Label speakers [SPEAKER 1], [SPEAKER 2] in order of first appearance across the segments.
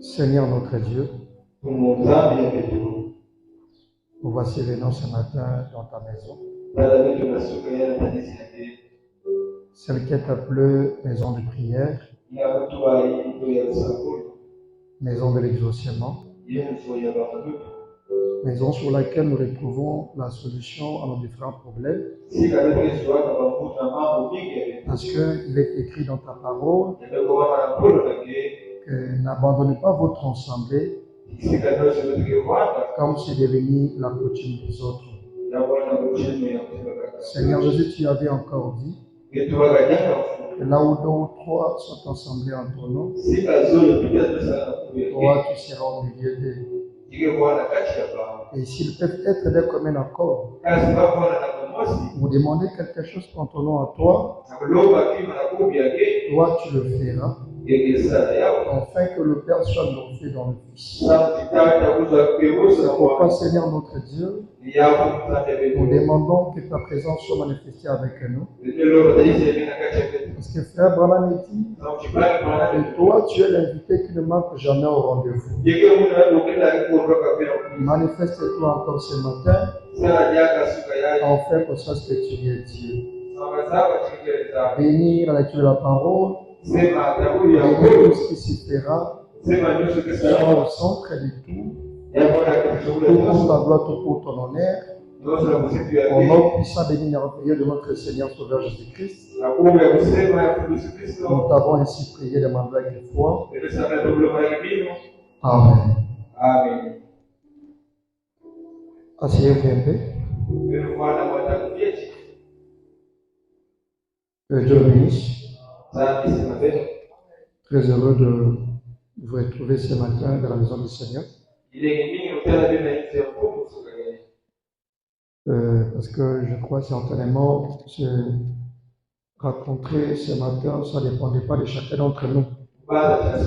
[SPEAKER 1] Seigneur notre Dieu, nous voici venus ce matin dans ta maison, celle qui est appelée maison de prière, maison de l'exaucement, maison sur laquelle nous retrouvons la solution à nos différents problèmes. Parce qu'il est écrit dans ta parole que n'abandonnez pas votre assemblée comme c'est devenu la coutume des autres. Seigneur Jésus, tu avais encore dit que là où deux ou trois sont assemblés en ton nom, toi tu seras au milieu d'eux. Et s'ils peuvent être des communs accords, vous demandez quelque chose en ton nom à toi, toi tu le feras, afin que le Père soit glorifié dans le Fils. C'est pourquoi, Seigneur notre Dieu, nous demandons que ta présence soit manifestée avec nous. Parce que frère Branham dit, et toi tu es l'invité qui ne manque jamais au rendez-vous. Manifeste-toi encore ce matin, afin qu'on sache que tu es Dieu. Bénis la lecture de la parole, bénis tout ce qui s'y fera, sois au centre de tout, tout pour ta gloire, tout pour ton honneur. Au nom puissant et merveilleux de notre Seigneur Sauveur Jésus-Christ, nous t'avons ainsi prié, demandé avec foi. Amen.
[SPEAKER 2] Amen.
[SPEAKER 1] Asseyez-vous un peu. Que Dieu le bénisse. Très heureux de vous retrouver ce matin dans la maison du Seigneur. Parce que je crois certainement que rencontrer ce matin, ça ne dépendait pas de chacun d'entre nous. Parce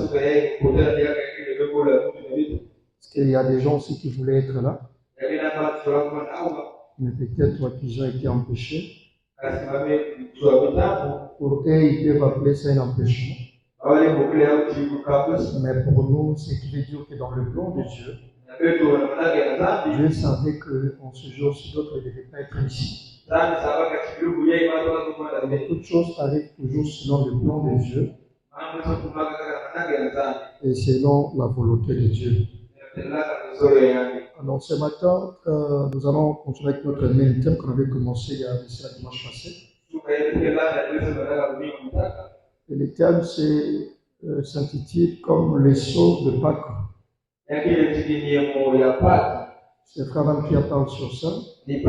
[SPEAKER 1] qu'il y a des gens aussi qui voulaient être là, mais peut-être qu'ils ont été empêchés. Pour eux, ils peuvent appeler ça un empêchement. Mais pour nous, ce qui veut dire que dans le plan de Dieu, Dieu savait qu'en ce jour-ci, d'autres ne devaient pas être ici. Mais toutes choses arrivent toujours selon le plan de Dieu et selon la volonté de Dieu. Alors ce matin, nous allons continuer avec notre même thème qu'on avait commencé il y a la dimanche passé. Et le thème s'intitule comme les sceaux de Pâques. C'est Frère Van qui parle sur ça. Et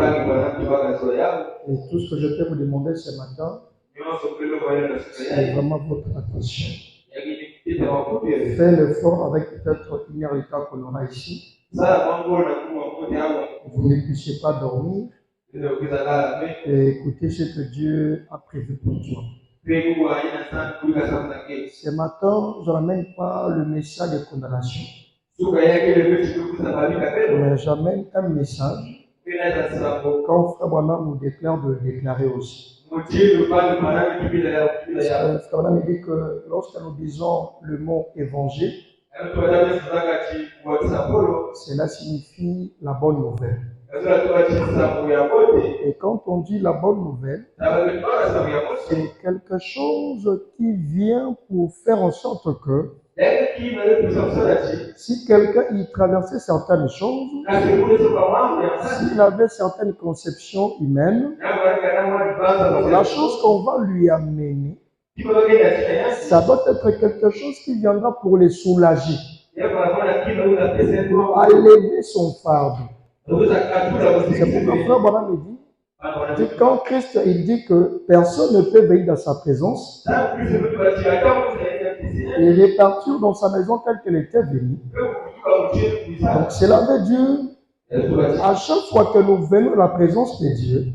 [SPEAKER 1] tout ce que je peux vous demander ce matin, c'est vraiment votre attention. Faites l'effort avec peut-être une heure et quart qu'on aura ici. Vous ne puissiez pas dormir et écouter ce que Dieu a prévu pour toi. Ce matin, je n'amène pas le message de condamnation. Mais j'amène un message quand Frère Branham nous déclare de le déclarer aussi. Frère Branham dit que lorsque nous disons le mot évangile, cela signifie la bonne nouvelle. Et quand on dit la bonne nouvelle, c'est quelque chose qui vient pour faire en sorte que si quelqu'un y traversait certaines choses, s'il avait certaines conceptions humaines, la chose qu'on va lui amener, ça doit être quelque chose qui viendra pour les soulager, alléger son fardeau. C'est pourquoi Frère Branham dit quand Christ il dit que personne ne peut venir dans sa présence et repartir dans sa maison telle qu'elle était venue. Donc cela veut dire, à chaque fois que nous venons à la présence de Dieu,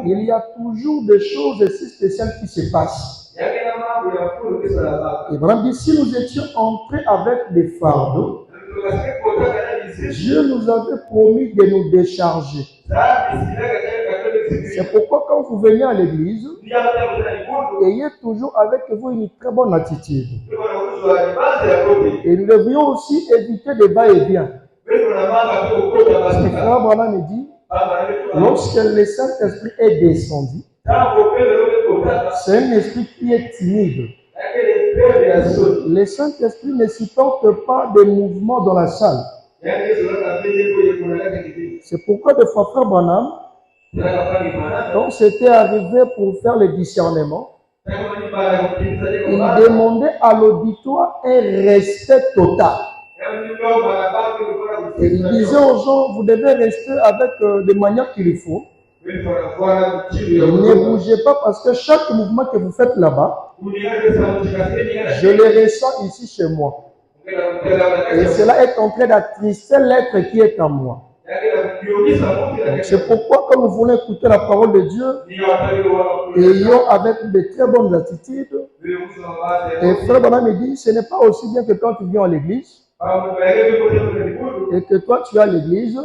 [SPEAKER 1] il y a toujours des choses si spéciales qui se passent. Et Branham dit, si nous étions entrés avec des fardeaux, Dieu nous avait promis de nous décharger. C'est pourquoi quand vous venez à l'église, ayez toujours avec vous une très bonne attitude. Et nous devrions aussi éviter des va-et-vient. Parce que Frère Branham me dit, lorsque le Saint-Esprit est descendu, c'est un esprit qui est timide. Le Saint-Esprit ne supporte pas des mouvements dans la salle. C'est pourquoi des fois, Frère Branham, quand c'était arrivé pour faire le discernement, il demandait à l'auditoire un respect total. Et il disait aux gens, vous devez rester avec des manières qu'il faut. Ne bougez pas parce que chaque mouvement que vous faites là-bas, je le ressens ici chez moi. Et cela est en train d'attrister l'être qui est en moi. C'est pourquoi quand nous voulons écouter la parole de Dieu, ayons avec de très bonnes attitudes. Et Frère Branham me dit, ce n'est pas aussi bien que quand tu viens à l'église et que toi tu es à l'église,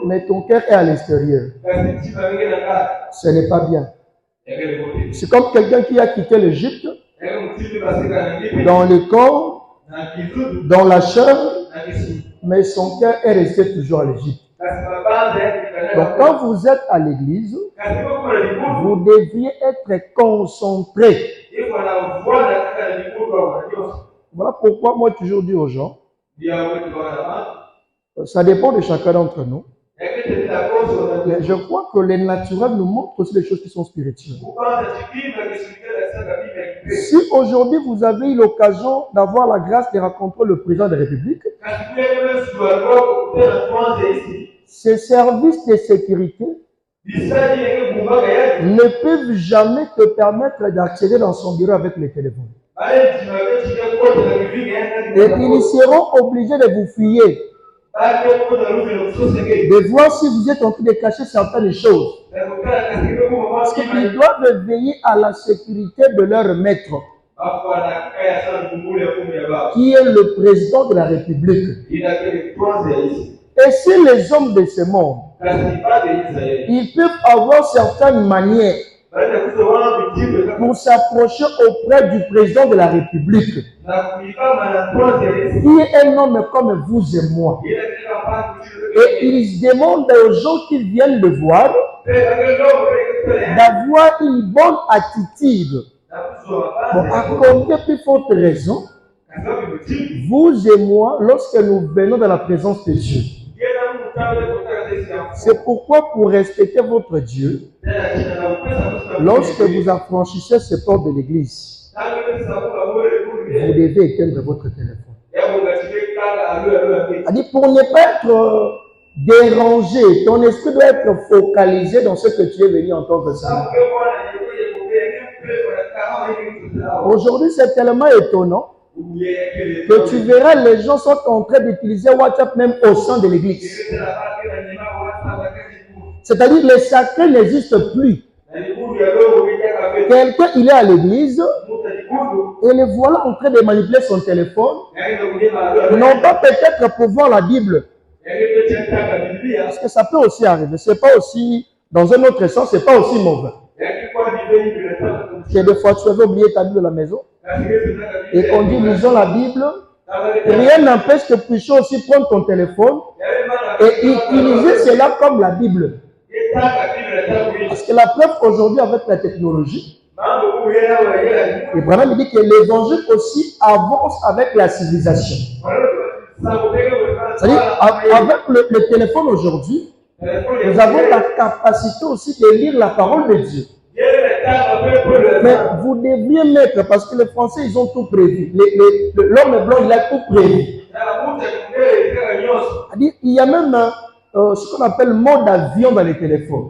[SPEAKER 1] mais ton cœur est à l'extérieur. Ce n'est pas bien. C'est comme quelqu'un qui a quitté l'Égypte dans le corps, dans la chair, mais son cœur est resté toujours à l'Égypte. Donc quand vous êtes à l'église, vous devriez être concentré. Voilà pourquoi moi toujours dis aux gens, ça dépend de chacun d'entre nous. Mais je crois que le naturel nous montre aussi des choses qui sont spirituelles. Si aujourd'hui vous avez eu l'occasion d'avoir la grâce de rencontrer le président de la République, ces services de sécurité ne peuvent jamais te permettre d'accéder dans son bureau avec le téléphone. Et ils seront obligés de vous fouiller, de voir si vous êtes en train de cacher certaines choses. Parce qu'ils doivent veiller à la sécurité de leur maître, qui est le président de la République. Et si les hommes de ce monde, ils peuvent avoir certaines manières pour s'approcher auprès du président de la République, qui est un homme comme vous et moi, et ils demandent aux gens qui viennent le voir d'avoir une bonne attitude. Bon, à combien plus forte raison, vous et moi, lorsque nous venons dans la présence de Dieu, c'est pourquoi pour respecter votre Dieu, lorsque vous affranchissez ces portes de l'église, vous devez éteindre votre téléphone. C'est-à-dire pour ne pas être dérangé, ton esprit doit être focalisé dans ce que tu es venu entendre ça. Aujourd'hui, c'est tellement étonnant que tu verras les gens sont en train d'utiliser WhatsApp même au sein de l'église. C'est-à-dire que les sacrés n'existent plus. Quelqu'un, il est à l'église et le voilà en train de manipuler son téléphone. Non pas peut-être pour voir la Bible. Parce que ça peut aussi arriver. C'est pas aussi, dans un autre sens, c'est pas aussi mauvais. Que des fois tu avais oublié ta Bible à la maison et qu'on dit lisons la Bible, rien n'empêche que tu puisses aussi prendre ton téléphone et utiliser cela comme la Bible. Parce que la preuve aujourd'hui avec la technologie, et Branham me dit que l'évangile aussi avance avec la civilisation. C'est-à-dire, avec le téléphone aujourd'hui, nous avons la capacité aussi de lire la parole de Dieu. Mais vous devriez mettre, parce que les Français, ils ont tout prévu. L'homme blanc, il a tout prévu. C'est-à-dire, il y a même ce qu'on appelle mode avion dans les téléphones.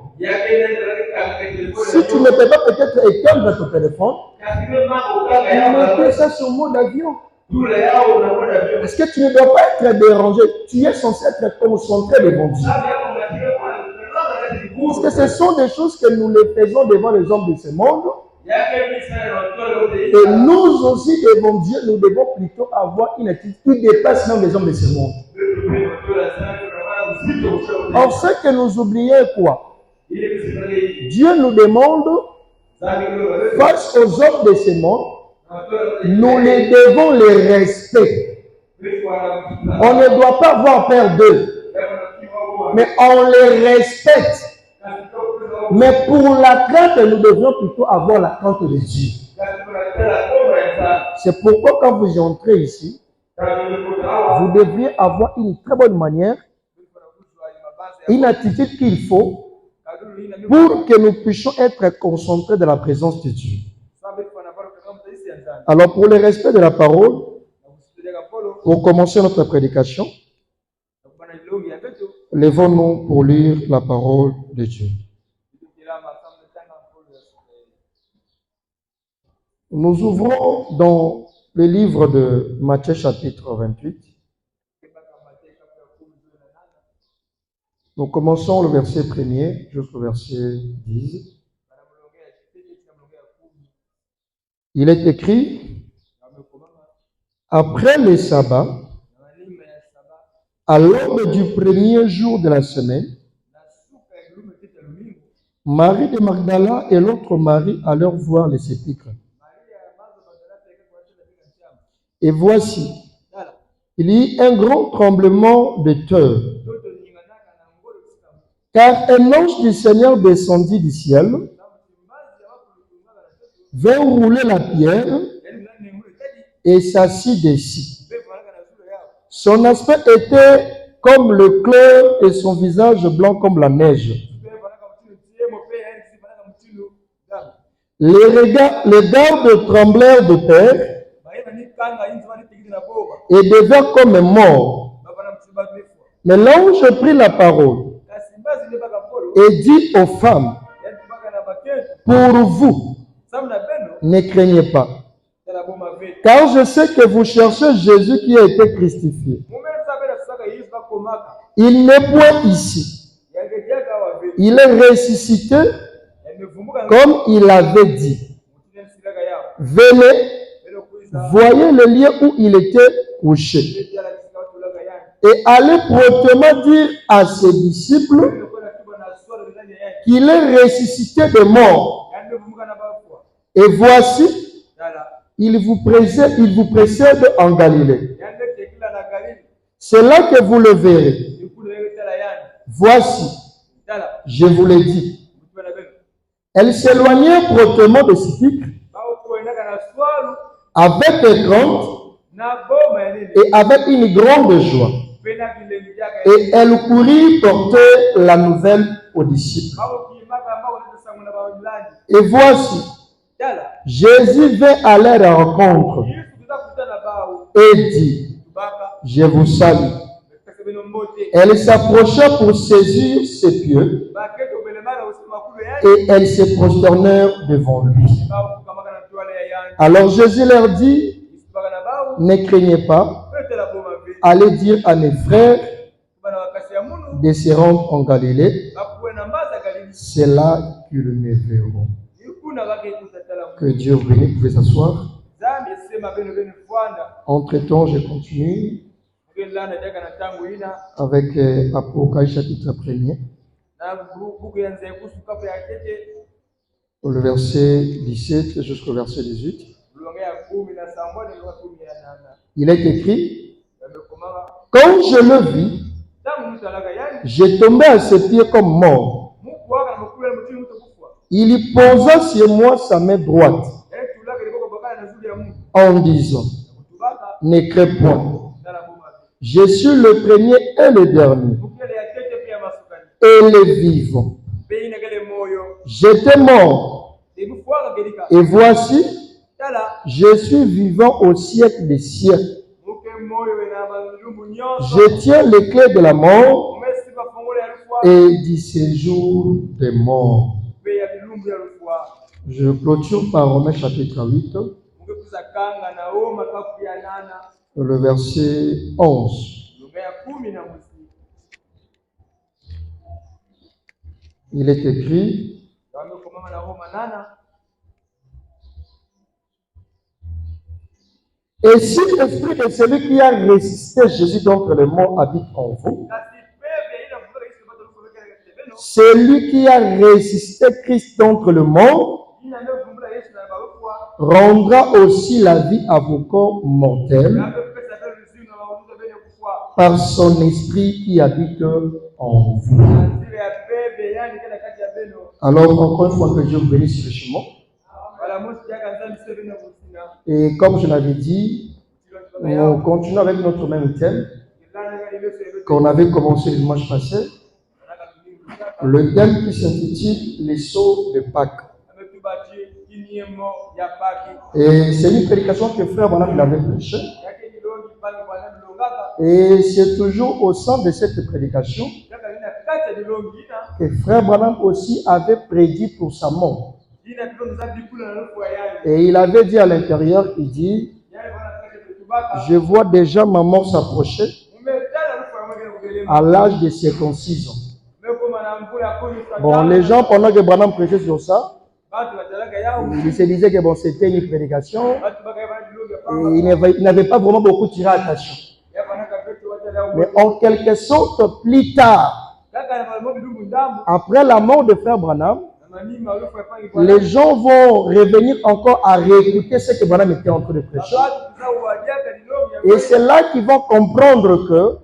[SPEAKER 1] Si tu ne peux pas peut-être éteindre ton téléphone, mettez ça sur mode avion. Parce que tu ne dois pas être dérangé. Tu es censé être concentré devant Dieu. Parce que ce sont des choses que nous les faisons devant les hommes de ce monde. Et nous aussi, devant Dieu, nous devons plutôt avoir une attitude qui dépasse même les hommes de ce monde. Or, ce que nous oublions est quoi? Dieu nous demande, face aux hommes de ce monde, nous les devons les respecter. On ne doit pas avoir peur d'eux, mais on les respecte. Mais pour la crainte, nous devons plutôt avoir la crainte de Dieu. C'est pourquoi quand vous entrez ici, vous devriez avoir une très bonne manière, une attitude qu'il faut pour que nous puissions être concentrés dans la présence de Dieu. Alors pour le respect de la parole, pour commencer notre prédication, levons-nous pour lire la parole de Dieu. Nous ouvrons dans le livre de Matthieu chapitre 28. Nous commençons le verset 1er jusqu'au verset 10. Il est écrit, après le sabbat, à l'aube du premier jour de la semaine, Marie de Magdala et l'autre Marie allèrent voir les sépulcres. Et voici, il y eut un grand tremblement de terre, car un ange du Seigneur descendit du ciel, vint rouler la pierre et s'assit dessus. Son aspect était comme le clair et son visage blanc comme la neige. Les gardes tremblèrent de peur et devinrent comme morts. Mais l'ange prit la parole et dit aux femmes, pour vous, ne craignez pas, car je sais que vous cherchez Jésus qui a été crucifié. Il n'est point ici. Il est ressuscité comme il avait dit. Venez, voyez le lieu où il était couché. Et allez promptement dire à ses disciples qu'il est ressuscité des morts. Et voici, il vous précède en Galilée. C'est là que vous le verrez. Voici, je vous l'ai dit. Elle s'éloignait promptement de sépulcre avec crainte et avec une grande joie. Et elle courut porter la nouvelle aux disciples. Et voici, Jésus vint à leur rencontre et dit, je vous salue. Elle s'approcha pour saisir ses pieds et elles se prosternèrent devant lui. Alors Jésus leur dit, ne craignez pas, allez dire à mes frères de se rendre en Galilée, c'est là qu'ils me verront. Que Dieu vous bénisse, vous pouvez s'asseoir. Entre-temps, je continue avec Apocalypse chapitre 1er, le verset 17 jusqu'au verset 18. Il est écrit, quand je le vis, j'ai tombé à ses pieds comme mort. Il y posa sur moi sa main droite en disant, ne crains point. Je suis le premier et le dernier et le vivant. J'étais mort et voici, je suis vivant au siècle des siècles. Je tiens les clés de la mort et du séjour des morts. Je clôture par Romains chapitre 8, le verset 11. Il est écrit, et si l'esprit de celui qui a ressuscité Jésus d'entre les morts habite en vous, celui qui a ressuscité Christ d'entre les morts rendra aussi la vie à vos corps mortels par son esprit qui habite en vous. Alors, encore une fois, que Dieu vous bénisse sur le chemin. Et comme je l'avais dit, nous continuons avec notre même thème qu'on avait commencé le dimanche passé. Le thème qui s'intitule Les sceaux de Pâques. Et c'est une prédication que Frère Branham l'avait prêchée. Et c'est toujours au sein de cette prédication que Frère Branham aussi avait prédit pour sa mort. Et il avait dit à l'intérieur, il dit, je vois déjà ma mort s'approcher à l'âge de 56 ans. Bon, les gens, pendant que Branham prêchait sur ça, il se disait que bon, c'était une prédication et il n'avait pas vraiment beaucoup tiré attention. Mais en quelque sorte, plus tard, après la mort de Frère Branham, les gens vont revenir encore à réécouter ce que Branham était en train de prêcher. Et c'est là qu'ils vont comprendre que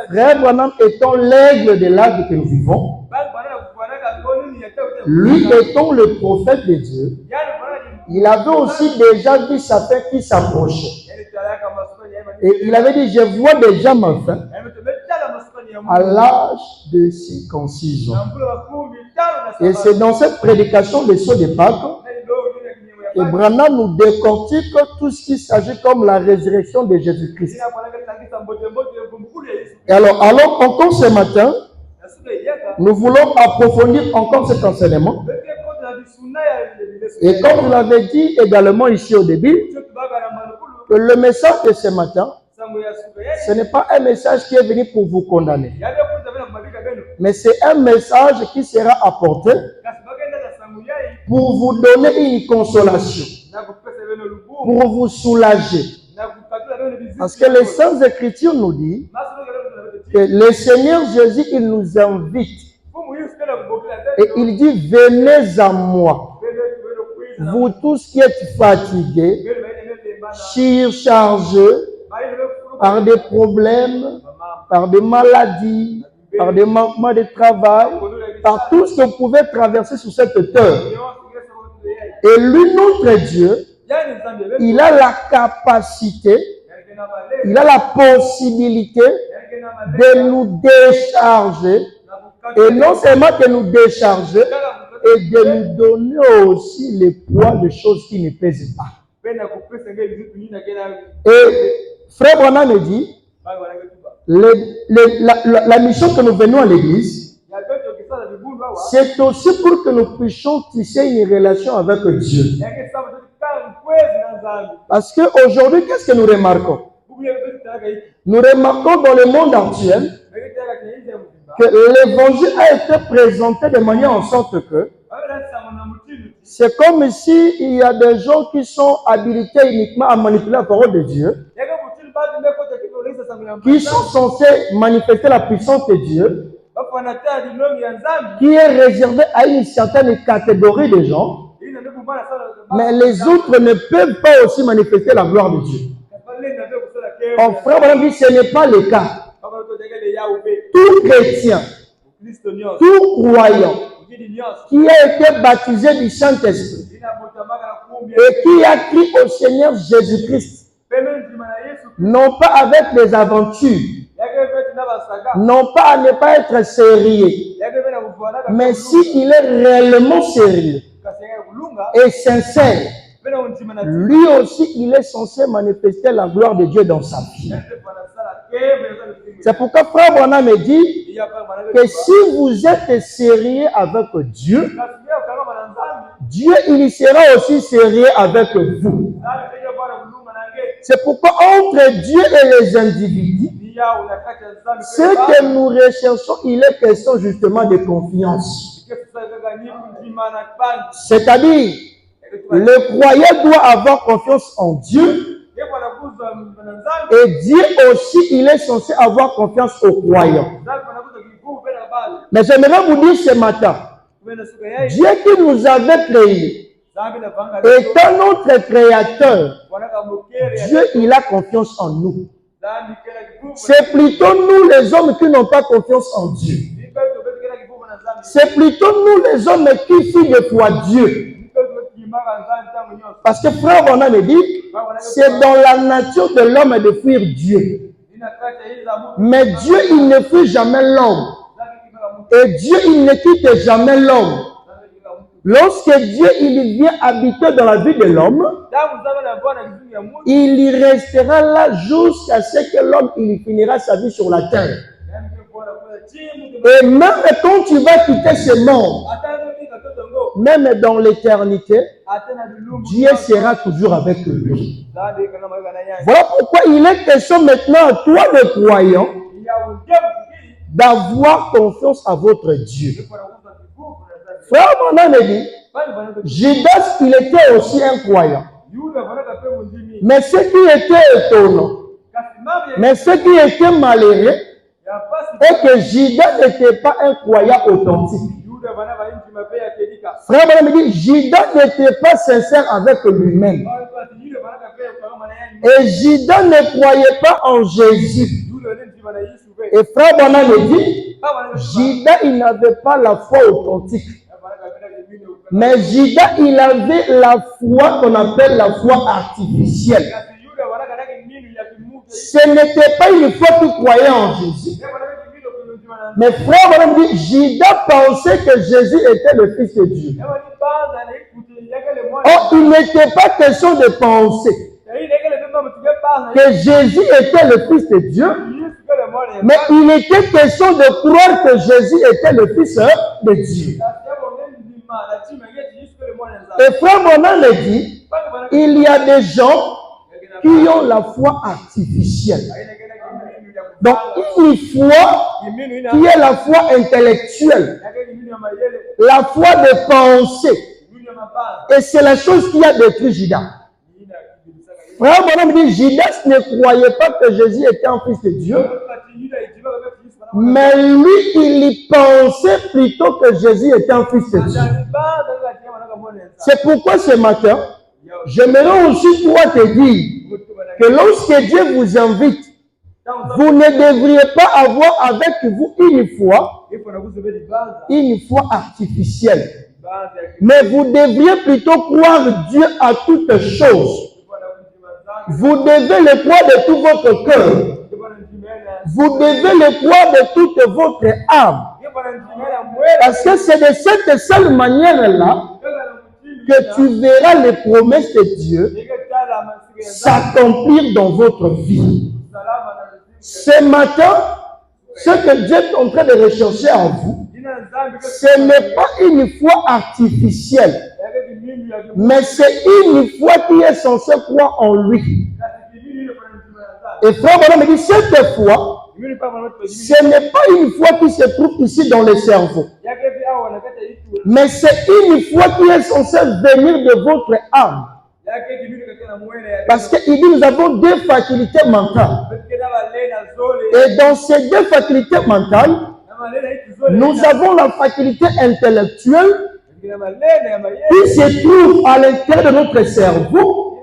[SPEAKER 1] Frère Branham étant l'aigle de l'âge que nous vivons, lui étant le prophète de Dieu, il avait aussi déjà vu sa fin qui s'approchait. Et il avait dit, je vois déjà ma fin à l'âge de 56 ans. Et c'est dans cette prédication des sceaux de Pâques que Branham nous décortique tout ce qui s'agit comme la résurrection de Jésus-Christ. Et alors encore ce matin, nous voulons approfondir encore cet enseignement. Et comme je l'avais dit également ici au début, que le message de ce matin, ce n'est pas un message qui est venu pour vous condamner. Mais c'est un message qui sera apporté pour vous donner une consolation, pour vous soulager. Parce que les Saintes Écritures nous disent que le Seigneur Jésus, il nous invite. Et il dit, venez à moi, vous tous qui êtes fatigués, surchargés par des problèmes, par des maladies, par des manquements de travail, par tout ce que vous pouvez traverser sur cette terre. Et lui, notre Dieu, il a la capacité, il a la possibilité de nous décharger, et non seulement de nous décharger, et de nous donner aussi le poids de choses qui ne pèsent pas. Et Frère Branham me dit, la mission que nous venons à l'église, c'est aussi pour que nous puissions tisser une relation avec Dieu. Parce qu'aujourd'hui, qu'est-ce que nous remarquons? Nous remarquons dans le monde actuel que l'évangile a été présenté de manière en sorte que c'est comme si il y a des gens qui sont habilités uniquement à manipuler la parole de Dieu, qui sont censés manifester la puissance de Dieu, qui est réservée à une certaine catégorie de gens, mais les autres ne peuvent pas aussi manifester la gloire de Dieu. En frère, on dit, ce n'est pas le cas. Tout chrétien, tout croyant qui a été baptisé du Saint-Esprit et qui a cru au Seigneur Jésus-Christ, non pas avec des aventures, non pas à ne pas être sérieux, mais s'il est réellement sérieux et sincère, lui aussi il est censé manifester la gloire de Dieu dans sa vie. C'est pourquoi Frère Branham me dit que si vous êtes sérieux avec Dieu, Dieu il sera aussi sérieux avec vous. C'est pourquoi entre Dieu et les individus, ce que nous recherchons, il est question justement de confiance. C'est-à-dire, le croyant doit avoir confiance en Dieu. Et Dieu aussi, il est censé avoir confiance aux croyants. Mais j'aimerais vous dire ce matin, Dieu qui nous avait créés, Étant notre créateur, Dieu, il a confiance en nous. C'est plutôt nous les hommes qui n'ont pas confiance en Dieu. C'est plutôt nous les hommes qui fuient de foi Dieu. Parce que frère Bona me dit, c'est dans la nature de l'homme de fuir Dieu. Mais Dieu, il ne fuit jamais l'homme. Et Dieu, il ne quitte jamais l'homme. Lorsque Dieu, il vient habiter dans la vie de l'homme, il y restera là jusqu'à ce que l'homme, il finira sa vie sur la terre. Et même quand tu vas quitter ce monde, même dans l'éternité, Dieu sera toujours avec lui. Voilà pourquoi il est question maintenant à toi, le croyant, d'avoir confiance à votre Dieu. Frère Bona me dit, Judas, il était aussi un croyant. Mais ce qui était étonnant, mais ce qui était malheureux, est que Judas n'était pas un croyant authentique. Frère Bona me dit, Judas n'était pas sincère avec lui-même. Et Judas ne croyait pas en Jésus. Et frère Bona me dit, Judas, il n'avait pas la foi authentique. Mais Judas, il avait la foi qu'on appelle la foi artificielle. Ce n'était pas une foi qui croyait en Jésus. Mais frère Bona me dit, Judas pensait que Jésus était le Fils de Dieu. Oh, il n'était pas question de penser que Jésus était le Fils de Dieu. Mais il était question de croire que Jésus était le Fils de Dieu. Et frère Bona me dit, il y a des gens qui ont la foi artificielle. Donc, une foi qui est la foi intellectuelle, la foi de pensée. Et c'est la chose qui a détruit Judas. Frère Bona me dit, Judas ne croyait pas que Jésus était un fils de Dieu. Mais lui, il y pensait plutôt que Jésus était un fils de Dieu. C'est pourquoi ce matin, j'aimerais aussi toi te dire que lorsque Dieu vous invite, vous ne devriez pas avoir avec vous une foi artificielle. Mais vous devriez plutôt croire Dieu à toutes choses. Vous devez le croire de tout votre cœur. Vous devez le croire de toute votre âme. Parce que c'est de cette seule manière-là que tu verras les promesses de Dieu s'accomplir dans votre vie. Ce matin, ce que Dieu est en train de rechercher en vous, ce n'est pas une foi artificielle, mais c'est une foi qui est censée croire en lui. Et frère Bona me dit, cette foi, ce n'est pas une foi qui se trouve ici dans le cerveau, mais c'est une foi qui est censée venir de votre âme. Parce qu'il dit, nous avons deux facultés mentales. Et dans ces deux facultés mentales, nous avons la faculté intellectuelle qui se trouve à l'intérieur de notre cerveau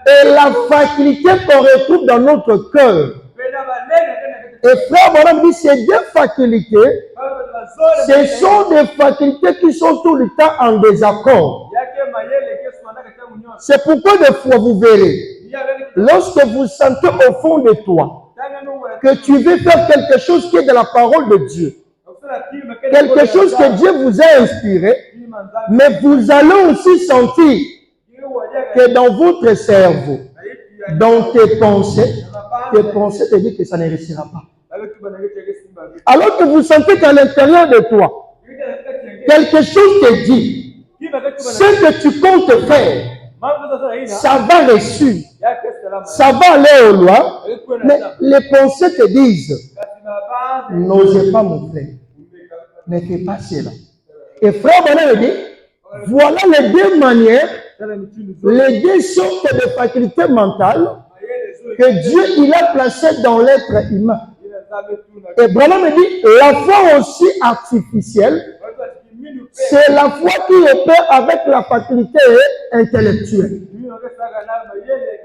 [SPEAKER 1] et la faculté qu'on retrouve dans notre cœur. Et frère Bona me dit, ces deux facultés, ce sont des facultés qui sont tout le temps en désaccord. C'est pourquoi des fois vous verrez, lorsque vous sentez au fond de toi que tu veux faire quelque chose qui est de la parole de Dieu, quelque chose que Dieu vous a inspiré, mais vous allez aussi sentir que dans votre cerveau, dans tes pensées te disent que ça ne réussira pas. Alors que vous sentez qu'à l'intérieur de toi, quelque chose te dit, ce que tu comptes faire, ça va réussir, ça va aller au loin, mais les pensées te disent, n'osez pas mon frère, ne fais pas cela. Et frère Bona me dit, voilà les deux manières, les deux sortes de facultés mentales que Dieu il a placées dans l'être humain. Et Branham me dit, la foi aussi artificielle, C'est la foi qui opère avec la faculté intellectuelle.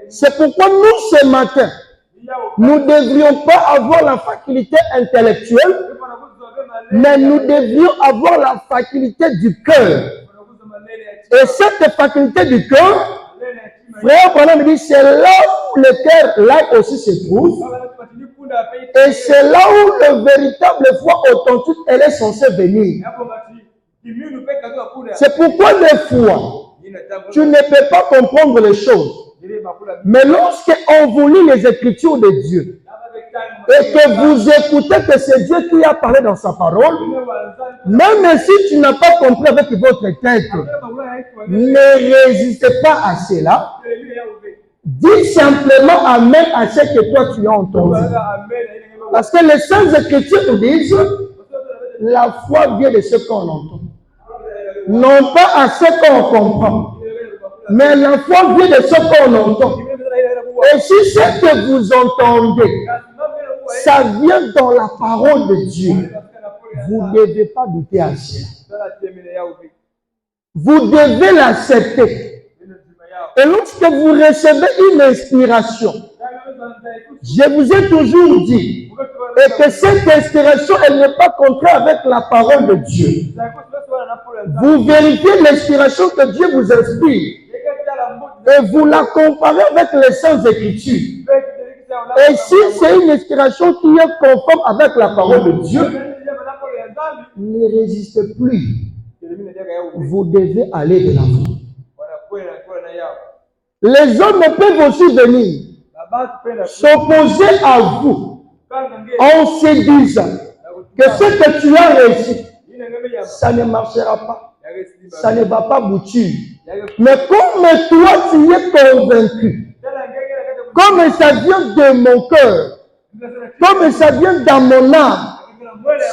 [SPEAKER 1] C'est pourquoi nous, ce matin, nous ne devrions pas avoir la faculté intellectuelle, mais nous devrions avoir la faculté du cœur. Et cette faculté du cœur, frère Branham me dit, c'est là où le cœur, là aussi se trouve. Et c'est là où le véritable foi authentique, elle est censée venir. C'est pourquoi des fois, tu ne peux pas comprendre les choses. Mais lorsqu'on vous lit les Écritures de Dieu, et que vous écoutez que c'est Dieu qui a parlé dans sa parole, même si tu n'as pas compris avec votre tête, ne résistez pas à cela. Dis simplement Amen à ce que toi tu as entendu. Parce que les Saintes Écritures nous disent, la foi vient de ce qu'on entend. Non pas à ce qu'on comprend, mais la foi vient de ce qu'on entend. Et si ce que vous entendez, ça vient dans la parole de Dieu, vous ne devez pas douter à cela. Vous devez l'accepter. Et lorsque vous recevez une inspiration, je vous ai toujours dit, et que cette inspiration, elle n'est pas contraire avec la parole de Dieu. Vous vérifiez l'inspiration que Dieu vous inspire, et vous la comparez avec les Saintes Écritures. Et si c'est une inspiration qui est conforme avec la parole de Dieu, ne résistez plus. Vous devez aller de l'avant. Les hommes peuvent aussi venir s'opposer à vous en se disant que ce que tu as réussi, ça ne marchera pas, ça ne va pas aboutir. Mais comme toi tu es convaincu, comme ça vient de mon cœur, comme ça vient dans mon âme,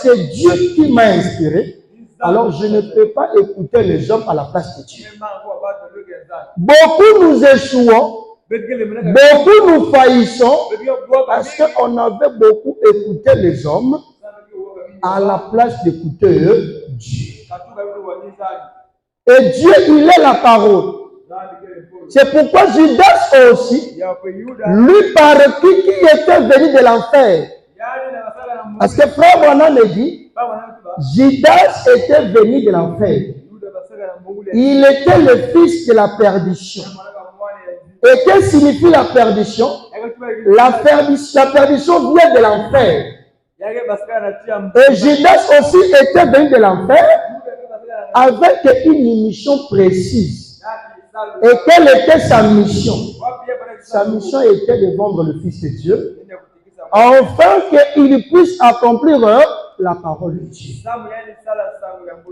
[SPEAKER 1] c'est Dieu qui m'a inspiré, alors je ne peux pas écouter les hommes à la place de Dieu. Beaucoup nous échouons, beaucoup nous faillissons, parce qu'on avait beaucoup écouté les hommes à la place d'écouter Dieu. Et Dieu, il est la parole. C'est pourquoi Judas aussi, lui par qui était venu de l'enfer. Parce que frère Branham me dit, Judas était venu de l'enfer. Il était le fils de la perdition. Et que signifie la perdition? La perdition vient de l'enfer. Et Judas aussi était venu de l'enfer avec une mission précise. Et quelle était sa mission? Sa mission était de vendre le Fils de Dieu, afin qu'il puisse accomplir la parole de Dieu.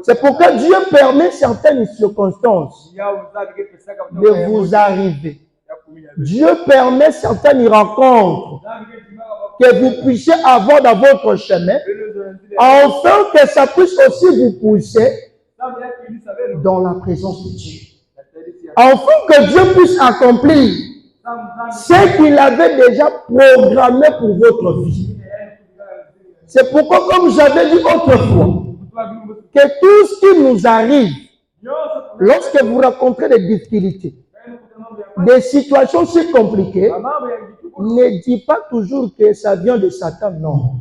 [SPEAKER 1] C'est pourquoi Dieu permet certaines circonstances de vous arriver. Dieu permet certaines rencontres que vous puissiez avoir dans votre chemin, afin que ça puisse aussi vous pousser dans la présence de Dieu. Afin que Dieu puisse accomplir ce qu'il avait déjà programmé pour votre vie. C'est pourquoi, comme j'avais dit autrefois, que tout ce qui nous arrive, lorsque vous rencontrez des difficultés, des situations si compliquées, ne dites pas toujours que ça vient de Satan, non.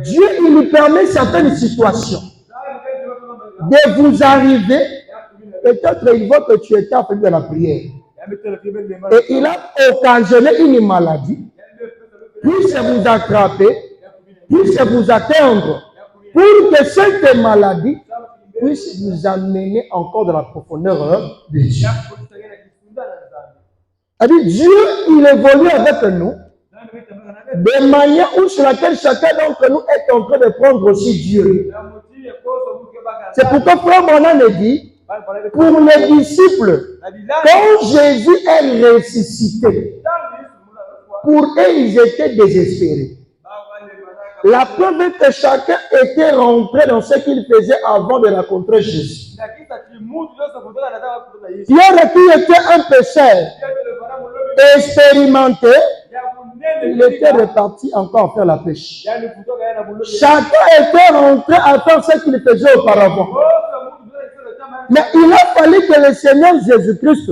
[SPEAKER 1] Dieu, il lui permet certaines situations de vous arriver. Peut-être il voit que tu étais en train de la prière. Et il a occasionné une maladie, puisse vous attraper, puisse vous atteindre, pour que cette maladie puisse nous amener encore dans la profondeur de Dieu. C'est-à-dire, Dieu, il évolue avec nous de manière où sur laquelle chacun d'entre nous est en train de prendre aussi Dieu. C'est pourquoi Frère Branham me dit, pour les disciples, quand Jésus est ressuscité, pour eux, ils étaient désespérés. La preuve est que chacun était rentré dans ce qu'il faisait avant de rencontrer Jésus. Pierre, qui était un pécheur expérimenté, il était reparti encore à faire la pêche. Chacun était rentré à faire ce qu'il faisait auparavant. Mais il a fallu que le Seigneur Jésus-Christ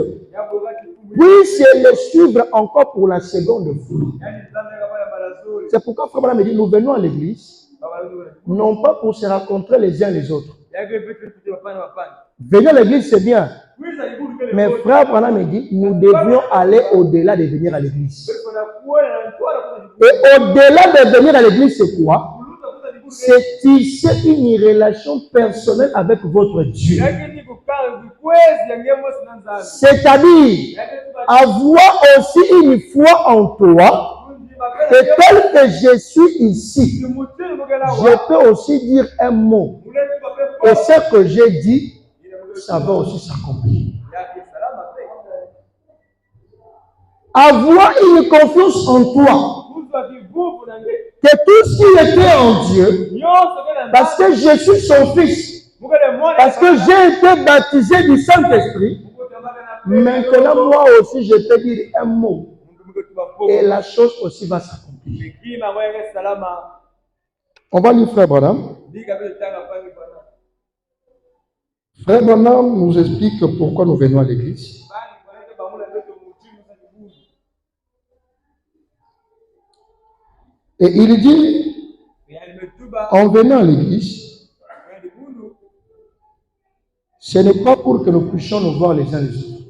[SPEAKER 1] puisse le suivre encore pour la seconde fois. C'est pourquoi Frère Branham me dit, nous venons à l'église, non pas pour se rencontrer les uns les autres. Venir à l'église, c'est bien. Mais Frère Branham me dit, nous devions aller au-delà de venir à l'église. Et au-delà de venir à l'église, c'est quoi? C'est tisser une relation personnelle avec votre Dieu. C'est-à-dire avoir aussi une foi en toi. Et tel que je suis ici, je peux aussi dire un mot. Et ce que j'ai dit, ça va aussi s'accomplir. Avoir une confiance en toi. Que tout ce qui était en Dieu, parce que je suis son fils, parce que j'ai été baptisé du Saint-Esprit, maintenant moi aussi je peux dire un mot. Et la chose aussi va s'accomplir. On va lire Frère Branham. Frère Branham nous explique pourquoi nous venons à l'église. Et il dit, en venant à l'église, ce n'est pas pour que nous puissions nous voir les uns les autres.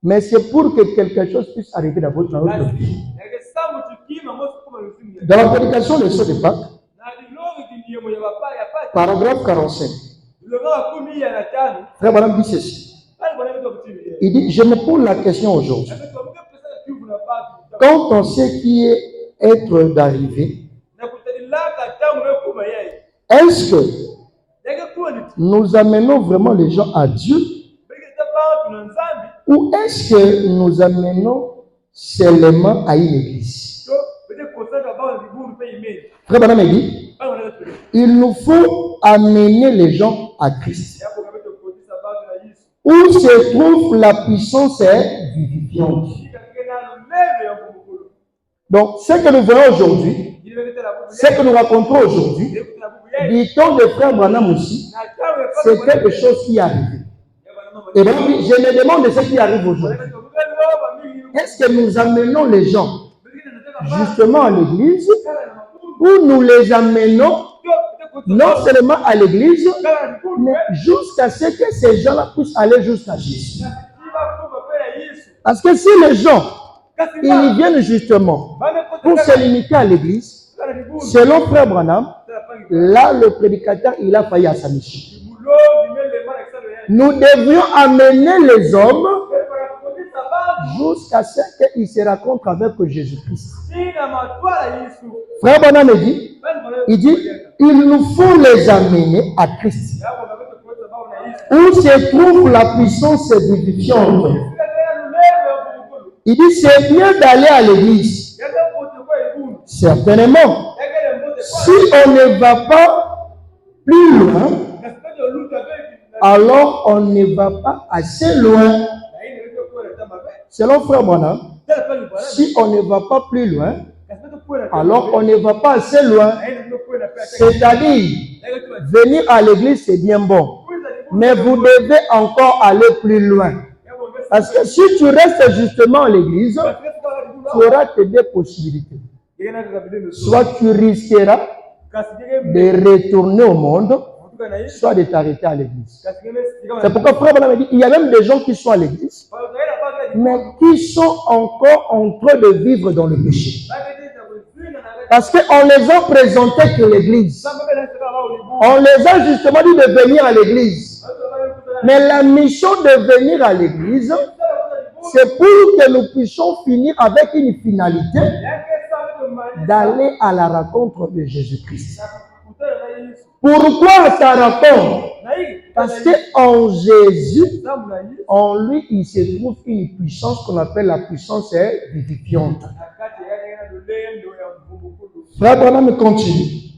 [SPEAKER 1] Mais c'est pour que quelque chose puisse arriver dans votre vie. Dans la prédication des Sœurs de Pâques, paragraphe 45, Frère Branham dit ceci. Il dit, je me pose la question aujourd'hui. Quand on sait qui est être d'arriver, est-ce que nous amenons vraiment les gens à Dieu? Ou est-ce que nous amenons seulement à une église? Frère Branham dit, il nous faut amener les gens à Christ. Où se trouve la puissance vivifiante. Donc, ce que nous voyons aujourd'hui, ce que nous racontons aujourd'hui, du temps de Frère Branham aussi, c'est quelque chose qui arrive. Et donc, je me demande de ce qui arrive aujourd'hui. Est-ce que nous amenons les gens justement à l'église, ou nous les amenons non seulement à l'église, mais jusqu'à ce que ces gens-là puissent aller jusqu'à Jésus? Parce que si les gens, ils viennent justement pour se limiter à l'église, selon Frère Branham, là, le prédicateur, il a failli à sa mission. Nous devions amener les hommes jusqu'à ce qu'ils se rencontrent avec Jésus-Christ. Frère Branham dit, il nous faut les amener à Christ, où se trouve la puissance vivifiante. Il dit, c'est bien d'aller à l'église. Certainement. Si on ne va pas plus loin, alors on ne va pas assez loin. Selon Frère Branham, si on ne va pas plus loin, alors on ne va pas assez loin. C'est-à-dire, venir à l'église, c'est bien bon. Mais vous devez encore aller plus loin. Parce que si tu restes justement à l'église, tu auras que deux possibilités. Soit tu risqueras de retourner au monde, soit de t'arrêter à l'église. C'est pourquoi Frère Branham dit, il y a même des gens qui sont à l'église, mais qui sont encore en train de vivre dans le péché. Parce qu'on les a présentés que l'église. On les a justement dit de venir à l'église. Mais la mission de venir à l'église, c'est pour que nous puissions finir avec une finalité d'aller à la rencontre de Jésus-Christ. Pourquoi sa rencontre? Parce qu'en Jésus, en lui, il se trouve une puissance qu'on appelle la puissance vivifiante. Frère Branham continue.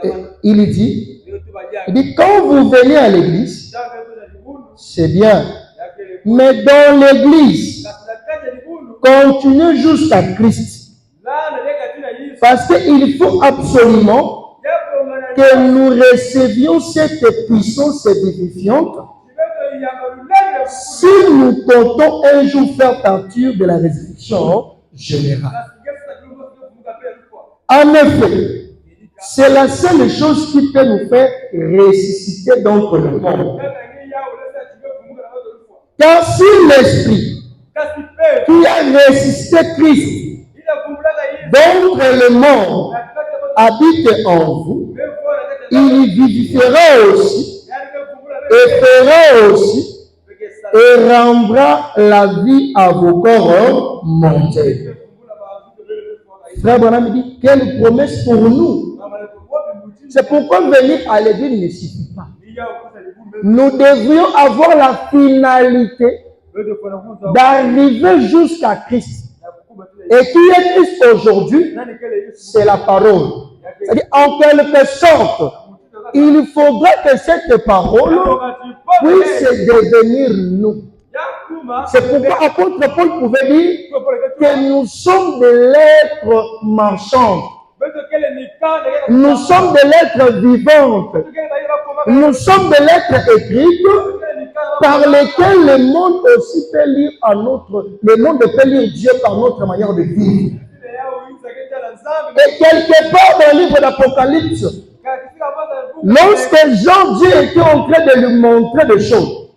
[SPEAKER 1] Et il dit, quand vous venez à l'église, c'est bien. Mais dans l'église, continuez jusqu'à Christ. Parce qu'il faut absolument que nous recevions cette puissance vivifiante si nous comptons un jour faire partie de la résurrection générale. En effet, c'est la seule chose qui peut nous faire ressusciter d'entre le monde. Car si l'Esprit qui a ressuscité Christ d'entre le monde habite en vous, il vivifiera aussi et fera aussi et rendra la vie à vos corps mortels. Frère Branham dit, quelle promesse pour nous. C'est pourquoi venir à l'église ne suffit pas. Nous devrions avoir la finalité d'arriver jusqu'à Christ. Et qui est Christ aujourd'hui? C'est la parole. C'est-à-dire, en quelque sorte, il faudra que cette parole puisse devenir nous. C'est pourquoi l'apôtre Paul pouvait dire que nous sommes des lettres marchandes. Nous sommes des lettres vivantes. Nous sommes des lettres écrites par lesquelles le monde aussi peut lire le monde peut lire Dieu par notre manière de vivre. Et quelque part dans le livre d'Apocalypse, lorsque Jean-Dieu était en train de lui montrer des choses,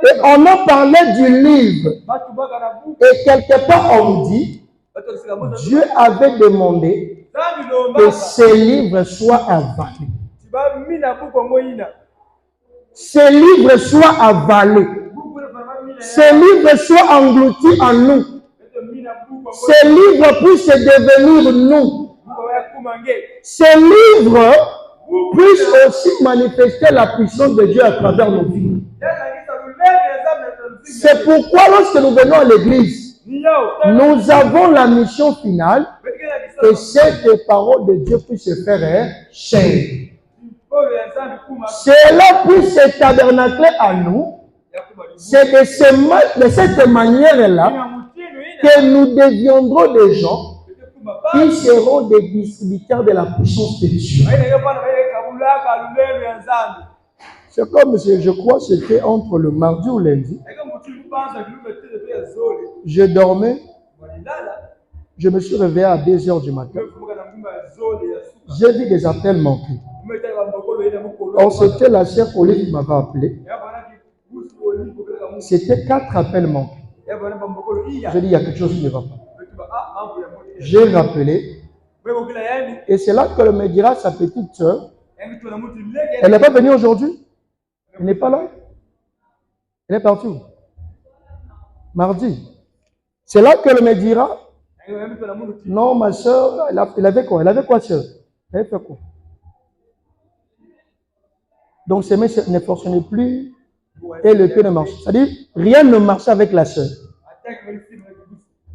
[SPEAKER 1] et on a parlé du livre, et quelque part on dit, Dieu avait demandé que ces livres soient avalés. Ces livres soient avalés. Ces livres soient engloutis en nous. Ces livres puissent devenir nous. Ces livres puissent aussi manifester la puissance de Dieu à travers nos vies. C'est pourquoi lorsque nous venons à l'église, nous avons la mission finale que cette parole de Dieu puisse se faire chair. Cela puisse se tabernacler à nous. C'est de cette manière-là que nous deviendrons des gens qui seront des distributeurs de la puissance de Dieu. C'est comme si, je crois, c'était entre le mardi ou lundi. Je dormais. Je me suis réveillé à 2 heures du matin. J'ai vu des appels manqués. Or, c'était la sœur Olive qui m'avait appelé. C'était 4 appels manqués. J'ai dit, il y a quelque chose qui ne va pas. J'ai rappelé. Et c'est là que me dira sa petite sœur. Elle n'est pas venue aujourd'hui. Elle n'est pas là. Elle est partie où? Mardi. C'est là qu'elle me dira. Non, ma soeur, elle avait quoi? Elle avait quoi, soeur? Elle avait fait quoi? Donc, ses mains ne fonctionnaient plus et le pied ne marchait. C'est-à-dire, rien ne marchait avec la soeur.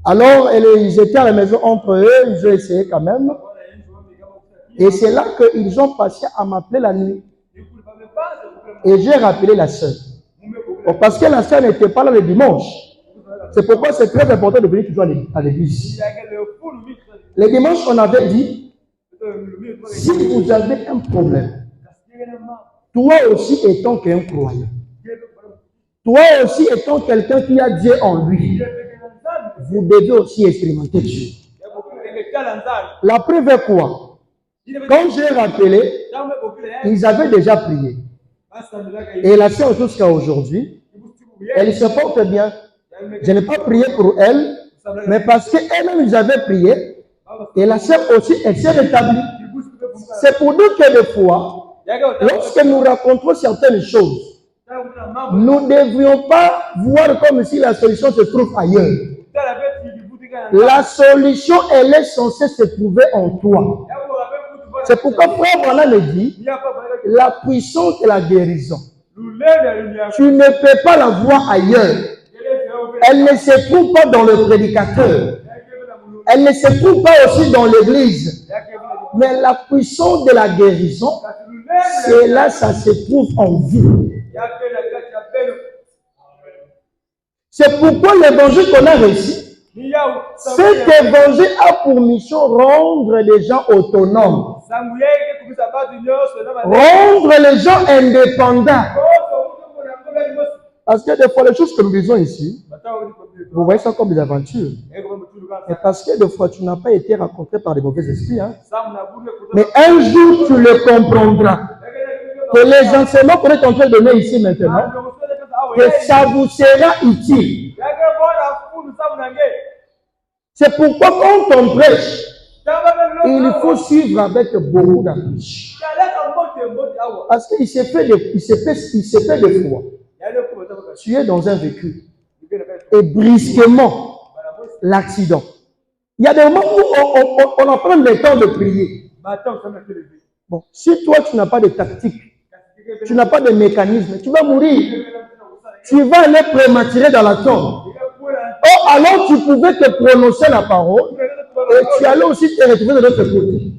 [SPEAKER 1] Alors, ils étaient à la maison entre eux, ils ont essayé quand même. Et c'est là qu'ils ont passé à m'appeler la nuit. Et j'ai rappelé la soeur. Parce que la soeur n'était pas là le dimanche. C'est pourquoi c'est très important de venir toujours à l'église. Le dimanche, on avait dit, si vous avez un problème, toi aussi étant qu'un croyant, toi aussi étant quelqu'un qui a Dieu en lui, vous devez aussi expérimenter Dieu. La preuve est quoi? Quand j'ai rappelé, ils avaient déjà prié. Et la sœur jusqu'à aujourd'hui, elle se porte bien. Je n'ai pas prié pour elle, mais parce qu'elle-même, ils avaient prié, et la sœur aussi, elle s'est rétablie. C'est pour dire que des fois, lorsque nous racontons certaines choses, nous ne devrions pas voir comme si la solution se trouve ailleurs. La solution, elle est censée se trouver en toi. C'est pourquoi Frère Branham me dit, la puissance de la guérison, tu ne peux pas la voir ailleurs. Elle ne se trouve pas dans le prédicateur. Elle ne se trouve pas aussi dans l'église. Mais la puissance de la guérison, c'est là, ça se trouve en vous. C'est pourquoi l'évangile qu'on a reçu, cet évangile a pour mission de rendre les gens autonomes. Rendre les gens indépendants. Parce que des fois, les choses que nous disons ici, vous voyez ça comme des aventures. Et parce que des fois, tu n'as pas été rencontré par des mauvais esprits. Hein. Mais un jour, tu le comprendras. Que les enseignements qu'on est en train de donner ici maintenant, que ça vous sera utile. C'est pourquoi quand on prêche, il faut suivre avec beaucoup d'attention. Parce qu'il s'est fait de foi. Tu es dans un véhicule. Et brusquement, l'accident. Il y a des moments où on prend le temps de prier. Bon, si toi, tu n'as pas de tactique, tu n'as pas de mécanisme, tu vas mourir. Tu vas aller prématurer dans la tombe. Oh, alors tu pouvais te prononcer la parole et tu allais aussi te retrouver de l'autre côté.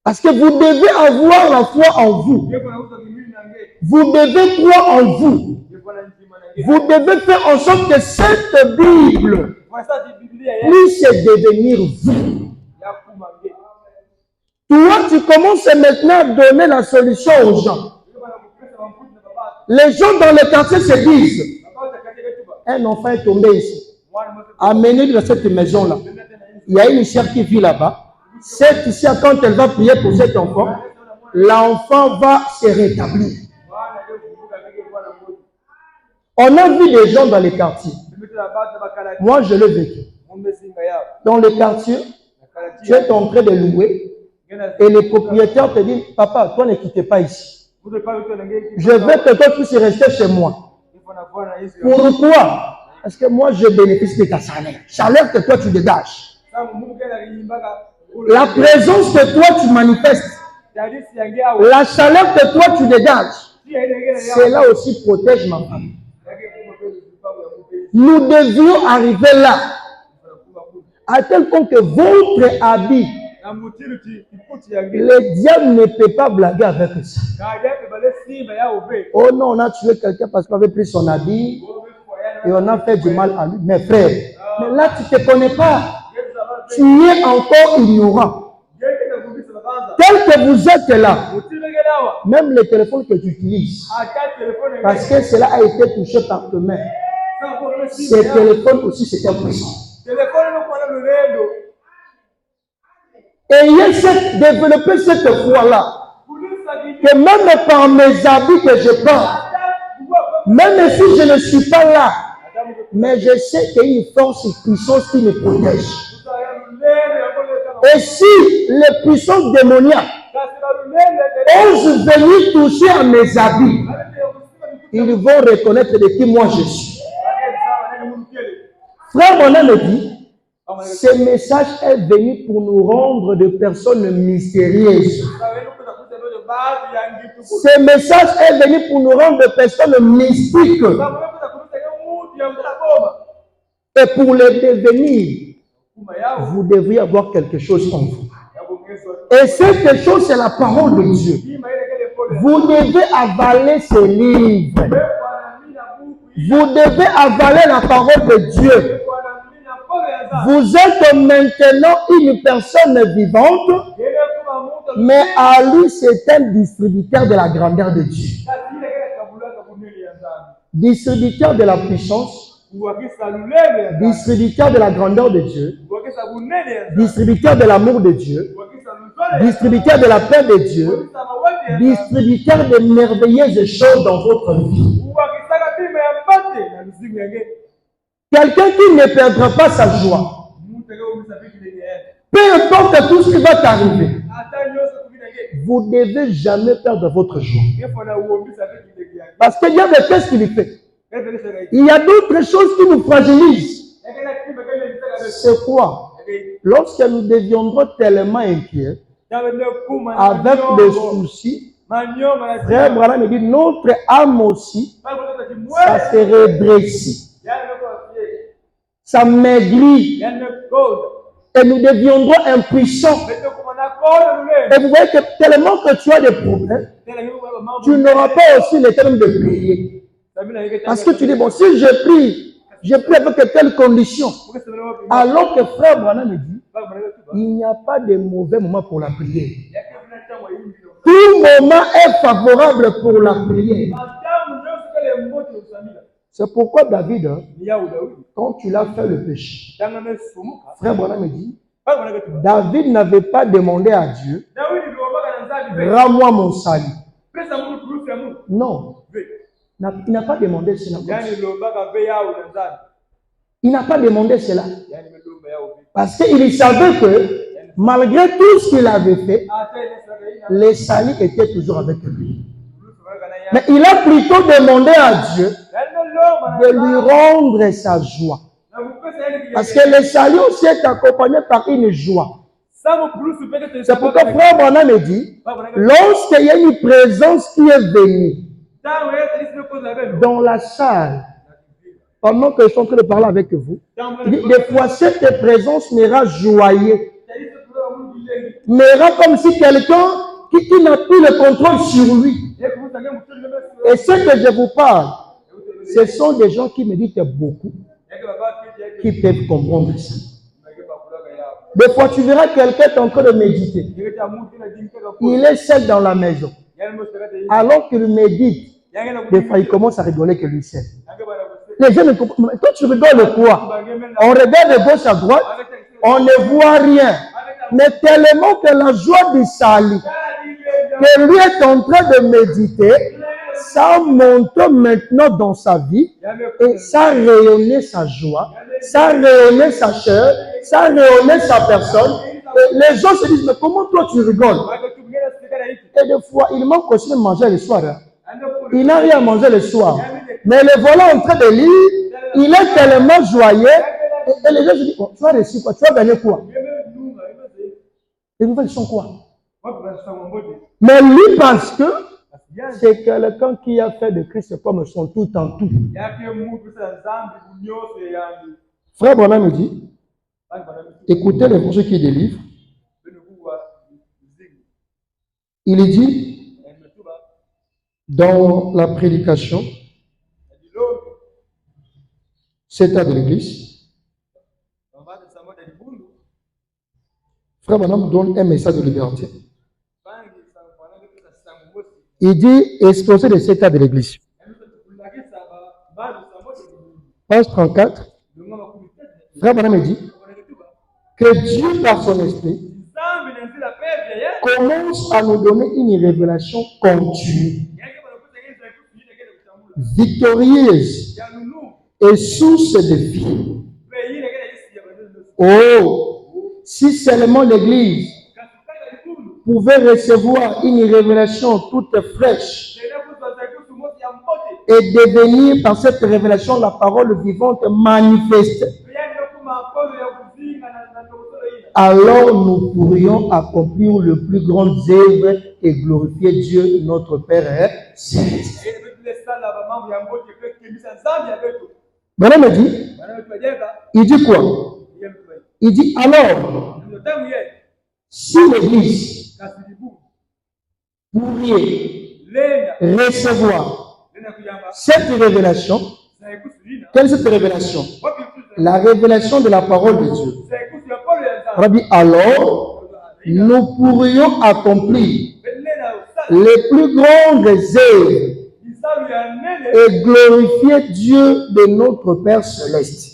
[SPEAKER 1] Parce que vous devez avoir la foi en vous. Vous devez croire en vous. Vous devez faire en sorte que cette Bible puisse devenir vous. Toi, tu commences maintenant à donner la solution aux gens. Les gens dans le quartier se disent, un enfant est tombé ici. Amenez-le dans cette maison-là. Il y a une chère qui vit là-bas. Cette ici, quand elle va prier pour cet enfant, l'enfant va se rétablir. On a vu des gens dans les quartiers. Moi, je l'ai vécu. Dans le quartier, tu es en train de louer et les propriétaires te disent, papa, toi ne quittez pas ici. Je veux que toi puisses rester chez moi. Pourquoi? Parce que moi, je bénéficie de ta salaire. Salaire que toi, tu dégages. La présence que toi, tu manifestes. La chaleur que toi, tu dégages. Cela aussi protège ma femme. Nous devions arriver là. À tel point que votre habit, le diable ne peut pas blaguer avec ça. Oh non, on a tué quelqu'un parce qu'on avait pris son habit et on a fait du mal à lui. Mes frères, mais là tu ne te connais pas. Tu es encore ignorant. Tel que vous êtes là, même le téléphone que tu utilises, parce que cela a été touché par tes mains, ce téléphone aussi c'est un puissant. Ayez développé cette foi-là, que même par mes habits que je parle, même si je ne suis pas là, mais je sais qu'il y a une force et puissance qui me protège. Et si les puissances démoniaques osent venir toucher à mes habits, ils vont reconnaître de qui moi je suis. Frère Monet me dit, ce message est venu pour nous rendre des personnes mystérieuses. Ce message est venu pour nous rendre des personnes mystiques. Et pour le devenir, vous devriez avoir quelque chose en vous. Et cette chose, c'est la parole de Dieu. Vous devez avaler ce livre. Vous devez avaler la parole de Dieu. Vous êtes maintenant une personne vivante, mais à lui, c'est un distributeur de la grandeur de Dieu. Distributeur de la puissance, distributeur de la grandeur de Dieu, distributeur de l'amour de Dieu, distributeur de la paix de Dieu, distributeur de merveilleuses choses dans votre vie. Quelqu'un qui ne perdra pas sa joie. Peu importe tout ce qui va t'arriver, vous ne devez jamais perdre votre joie. Parce qu'il y a des choses qui lui fait. Il y a d'autres choses qui nous fragilisent. C'est quoi? Lorsque nous deviendrons tellement inquiets, avec des soucis, Frère Branham me dit, notre âme aussi, ça se redresse. Ça maigrit. Et nous deviendrons impuissants. Et vous voyez que tellement que tu as des problèmes, tu n'auras pas aussi le temps de prier. Parce que tu dis, bon, si je prie avec telle condition. Alors que Frère Branham me dit, Il n'y a pas de mauvais moment pour la prière. Tout moment est favorable pour la prière. C'est pourquoi David, quand tu l'as fait le péché, frère Branham me dit, David n'avait pas demandé à Dieu, rends-moi mon salut. Non. Il n'a pas demandé cela. Il n'a pas demandé cela. Parce qu'il savait que, malgré tout ce qu'il avait fait, le salut était toujours avec lui. Mais il a plutôt demandé à Dieu de lui rendre sa joie. Parce que le salut aussi est accompagné par une joie. C'est pourquoi frère Branham me dit, lorsqu'il y a une présence qui est venue dans la salle, pendant que je suis en train de parler avec vous, des fois cette présence m'ira joyeuse. M'ira comme si quelqu'un qui n'a plus le contrôle sur lui. Et ce que je vous parle, ce sont des gens qui méditent beaucoup, qui peuvent comprendre ça. Des fois, tu verras quelqu'un est en train de méditer. Il est seul dans la maison. Alors qu'il médite, des fois, il commence à rigoler que lui seul. Les gens ne comprennent pas. Toi, tu rigoles quoi? On regarde de gauche à droite, on ne voit rien. Mais tellement que la joie du salut, que lui est en train de méditer, ça monte maintenant dans sa vie et ça rayonnait sa joie, ça rayonnait sa chair, ça rayonnait sa personne. Et les gens se disent, mais comment toi tu rigoles? Et des fois, il manque aussi de manger le soir. Hein. Il n'a rien à manger le soir. Mais le voilà en train de lire, il est tellement joyeux. Et les gens se disent, oh, tu as réussi quoi? Tu as gagné quoi? Les nouvelles sont quoi? Mais lui, parce que c'est quelqu'un qui a fait de Christ comme son tout en tout. Frère Branham me dit, écoutez les versets qui délivrent. Il est dit, dans la prédication, c'est état de l'Église, Frère Branham donne un message de liberté. Il dit, exposé de cet état de l'Église. Page 34, Frère Branham dit que Dieu, par son esprit, commence à nous donner une révélation continue, victorieuse et source de vie. Oh, si seulement l'Église pouvait recevoir une révélation toute fraîche et devenir par cette révélation la parole vivante manifeste, alors nous pourrions accomplir le plus grand œuvre et glorifier Dieu, notre Père céleste. Maintenant, me dit, il dit quoi? Il dit alors, si l'Église pourrait recevoir cette révélation, quelle est cette révélation? La révélation de la parole de Dieu. Rabbi, alors, nous pourrions accomplir les plus grandes œuvres et glorifier Dieu de notre Père céleste.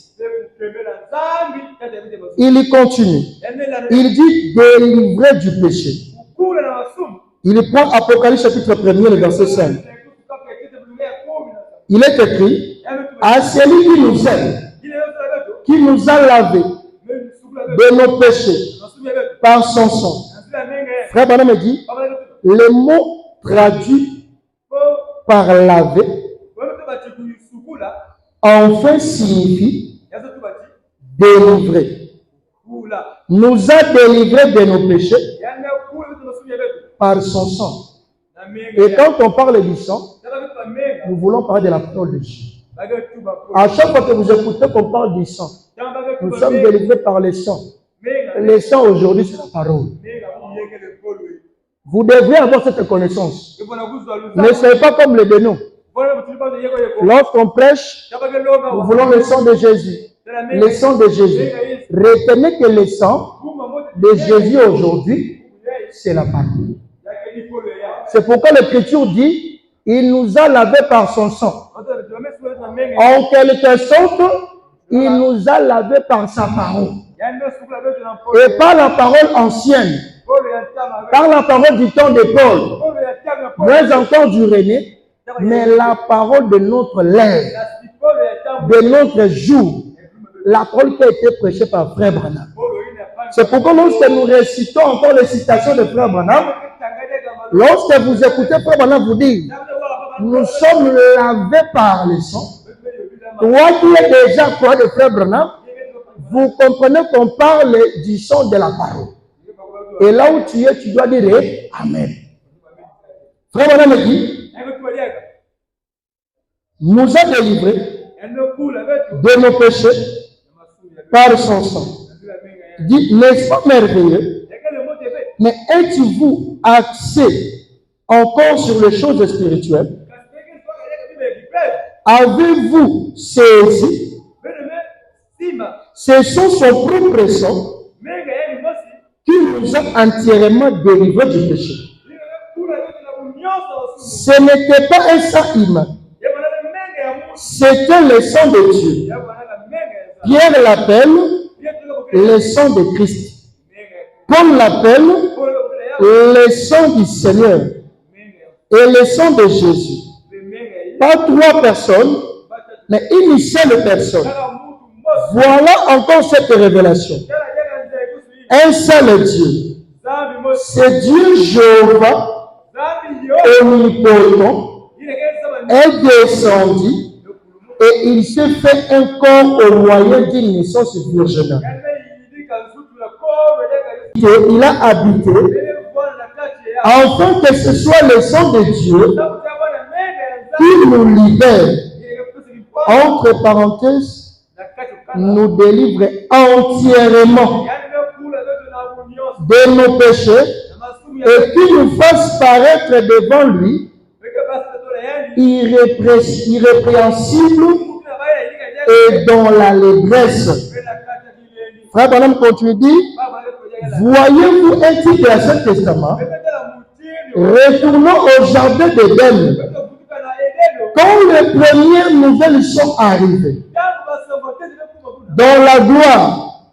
[SPEAKER 1] Il continue. Il dit délivrer du péché. Il prend Apocalypse chapitre 1er, le verset 5. Il est écrit à celui qui nous aime, qui nous a lavés de nos péchés par son sang. Frère Branham me dit, le mot traduit par laver, enfin signifie délivrer. Nous a délivrés de nos péchés par son sang. Et quand on parle du sang, nous voulons parler de la parole de Dieu. À chaque fois que vous écoutez qu'on parle du sang, nous sommes délivrés par le sang. Le sang aujourd'hui, c'est la parole. Vous devrez avoir cette connaissance. Ne soyez pas comme les dénoms. Lorsqu'on prêche, nous voulons le sang de Jésus. Le sang de Jésus. Retenez que le sang de Jésus aujourd'hui, c'est la parole. C'est pourquoi l'Écriture dit, il nous a lavés par son sang. En quelque sorte, il nous a lavés par sa parole. Et par la parole ancienne, par la parole du temps de Paul, mais encore du René, mais la parole de notre lèvre, de notre jour, la parole qui a été prêchée par Frère Branham. C'est pourquoi lorsque nous récitons encore les citations de Frère Branham, lorsque vous écoutez Frère Branham vous dire, nous sommes lavés par le sang. Toi qui es déjà croix de Frère Branham, vous comprenez qu'on parle du sang de la parole. Et là où tu es, tu dois dire Amen. Frère Branham dit, nous a délivrés de nos péchés par son sang. Il dit, n'est-ce pas merveilleux? Mais êtes-vous axé encore sur les choses spirituelles? Avez-vous saisi? Ce sont son propre sang qui nous a entièrement délivrés du péché. Ce n'était pas un sang humain. C'était le sang de Dieu. Pierre l'appelle le sang de Christ. Paul l'appelle le sang du Seigneur et le sang de Jésus. Pas trois personnes, mais une seule personne. Voilà encore cette révélation. Un seul Dieu. C'est Dieu Jéhovah, omnipotent, est descendu et il s'est fait un corps au moyen d'une naissance virginale. Il a habité afin que ce soit le sang de Dieu qui nous libère. Entre parenthèses, nous délivre entièrement de nos péchés et qui nous fasse paraître devant lui irrépréhensible et dans l'allégresse. Frère Branham continue dit, voyez-vous un titre de l'Ancien Testament, retournons au jardin d'Éden. Quand les premières nouvelles sont arrivées, dans la gloire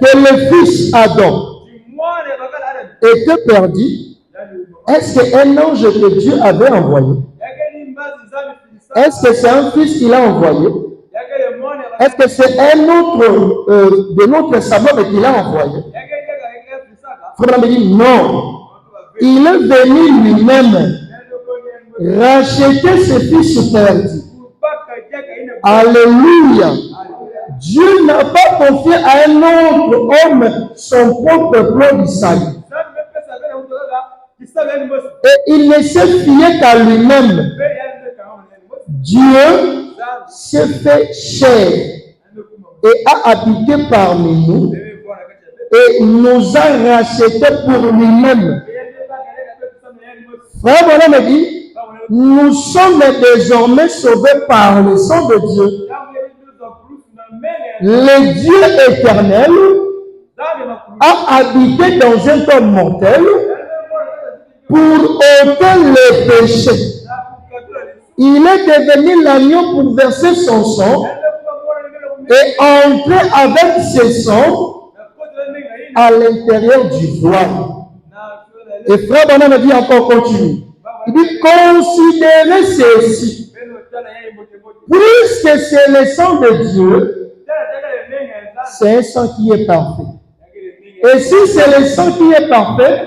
[SPEAKER 1] que le fils Adam était perdu, est-ce qu'un ange que Dieu avait envoyé? Est-ce que c'est un fils qu'il a envoyé? Est-ce que c'est un autre de notre savoir qu'il a envoyé? Frère me dit non. Il est venu lui-même racheter ses fils perdus. Alléluia. Dieu n'a pas confié à un autre homme son propre plan du salut. Et il ne s'est fié qu'à lui-même. Dieu s'est fait chair et a habité parmi nous et nous a rachetés pour lui-même. Frère Branham me dit, nous sommes désormais sauvés par le sang de Dieu. Le Dieu éternel a habité dans un corps mortel pour ôter les péchés. Il est devenu l'agneau pour verser son sang et entrer avec ses sangs à l'intérieur du voile. Et frère Branham me dit encore, continue. Il dit, considérez ceci. Puisque c'est le sang de Dieu, c'est un sang qui est parfait. Et si c'est le sang qui est parfait,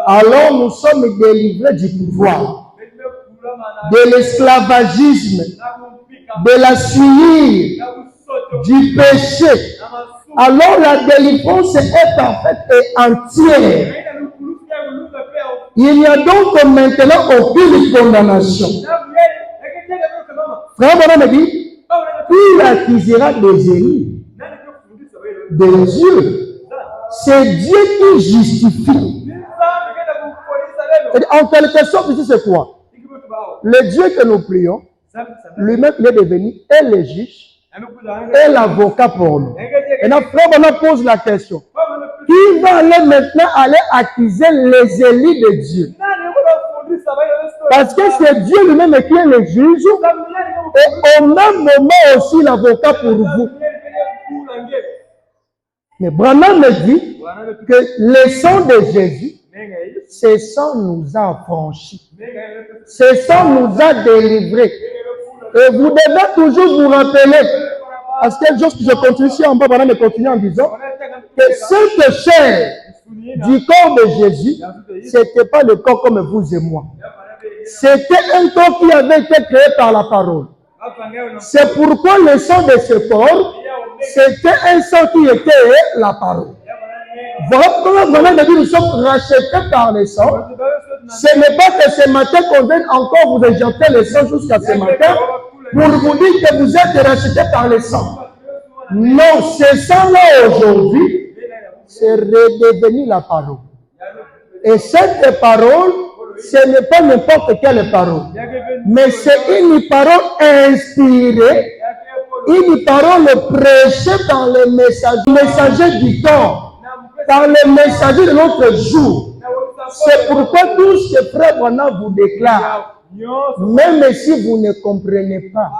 [SPEAKER 1] alors nous sommes délivrés du pouvoir, de l'esclavagisme, de la suie, du péché. Alors la délivrance est parfaite et entière. Il n'y a donc maintenant aucune condamnation. Frère Branham me dit, il accusera des ennemis de Dieu. C'est Dieu qui justifie. En quelque sorte, ici c'est quoi? Le Dieu que nous prions, lui-même il est devenu et le juge et l'avocat pour nous. Et notre frère Branham pose la question. Qui va aller maintenant accuser les élus de Dieu? Parce que c'est Dieu lui-même qui est le juge et au même moment aussi l'avocat pour vous. Mais Branham me dit que le sang de Jésus, ce sang nous a affranchis. Ce sang nous a délivrés. Et vous devez toujours vous rappeler, parce que je continue ici en bas, Branham me continue en disant que cette chair du corps de Jésus, ce n'était pas le corps comme vous et moi. C'était un corps qui avait été créé par la parole. C'est pourquoi le sang de ce corps, c'était un sang qui était la parole. Voilà comment vraiment nous sommes rachetés par le sang. Ce n'est pas que ce matin qu'on vient encore vous injecter le sang jusqu'à ce matin pour vous dire que vous êtes rachetés par le sang. Non, ce sang-là aujourd'hui, c'est redevenu la parole. Et cette parole, ce n'est pas n'importe quelle parole, mais c'est une parole inspirée, une parole prêchée par les messagers du temps, par les messagers de notre jour. C'est pourquoi tout ce que Frère Branham vous déclare, même si vous ne comprenez pas,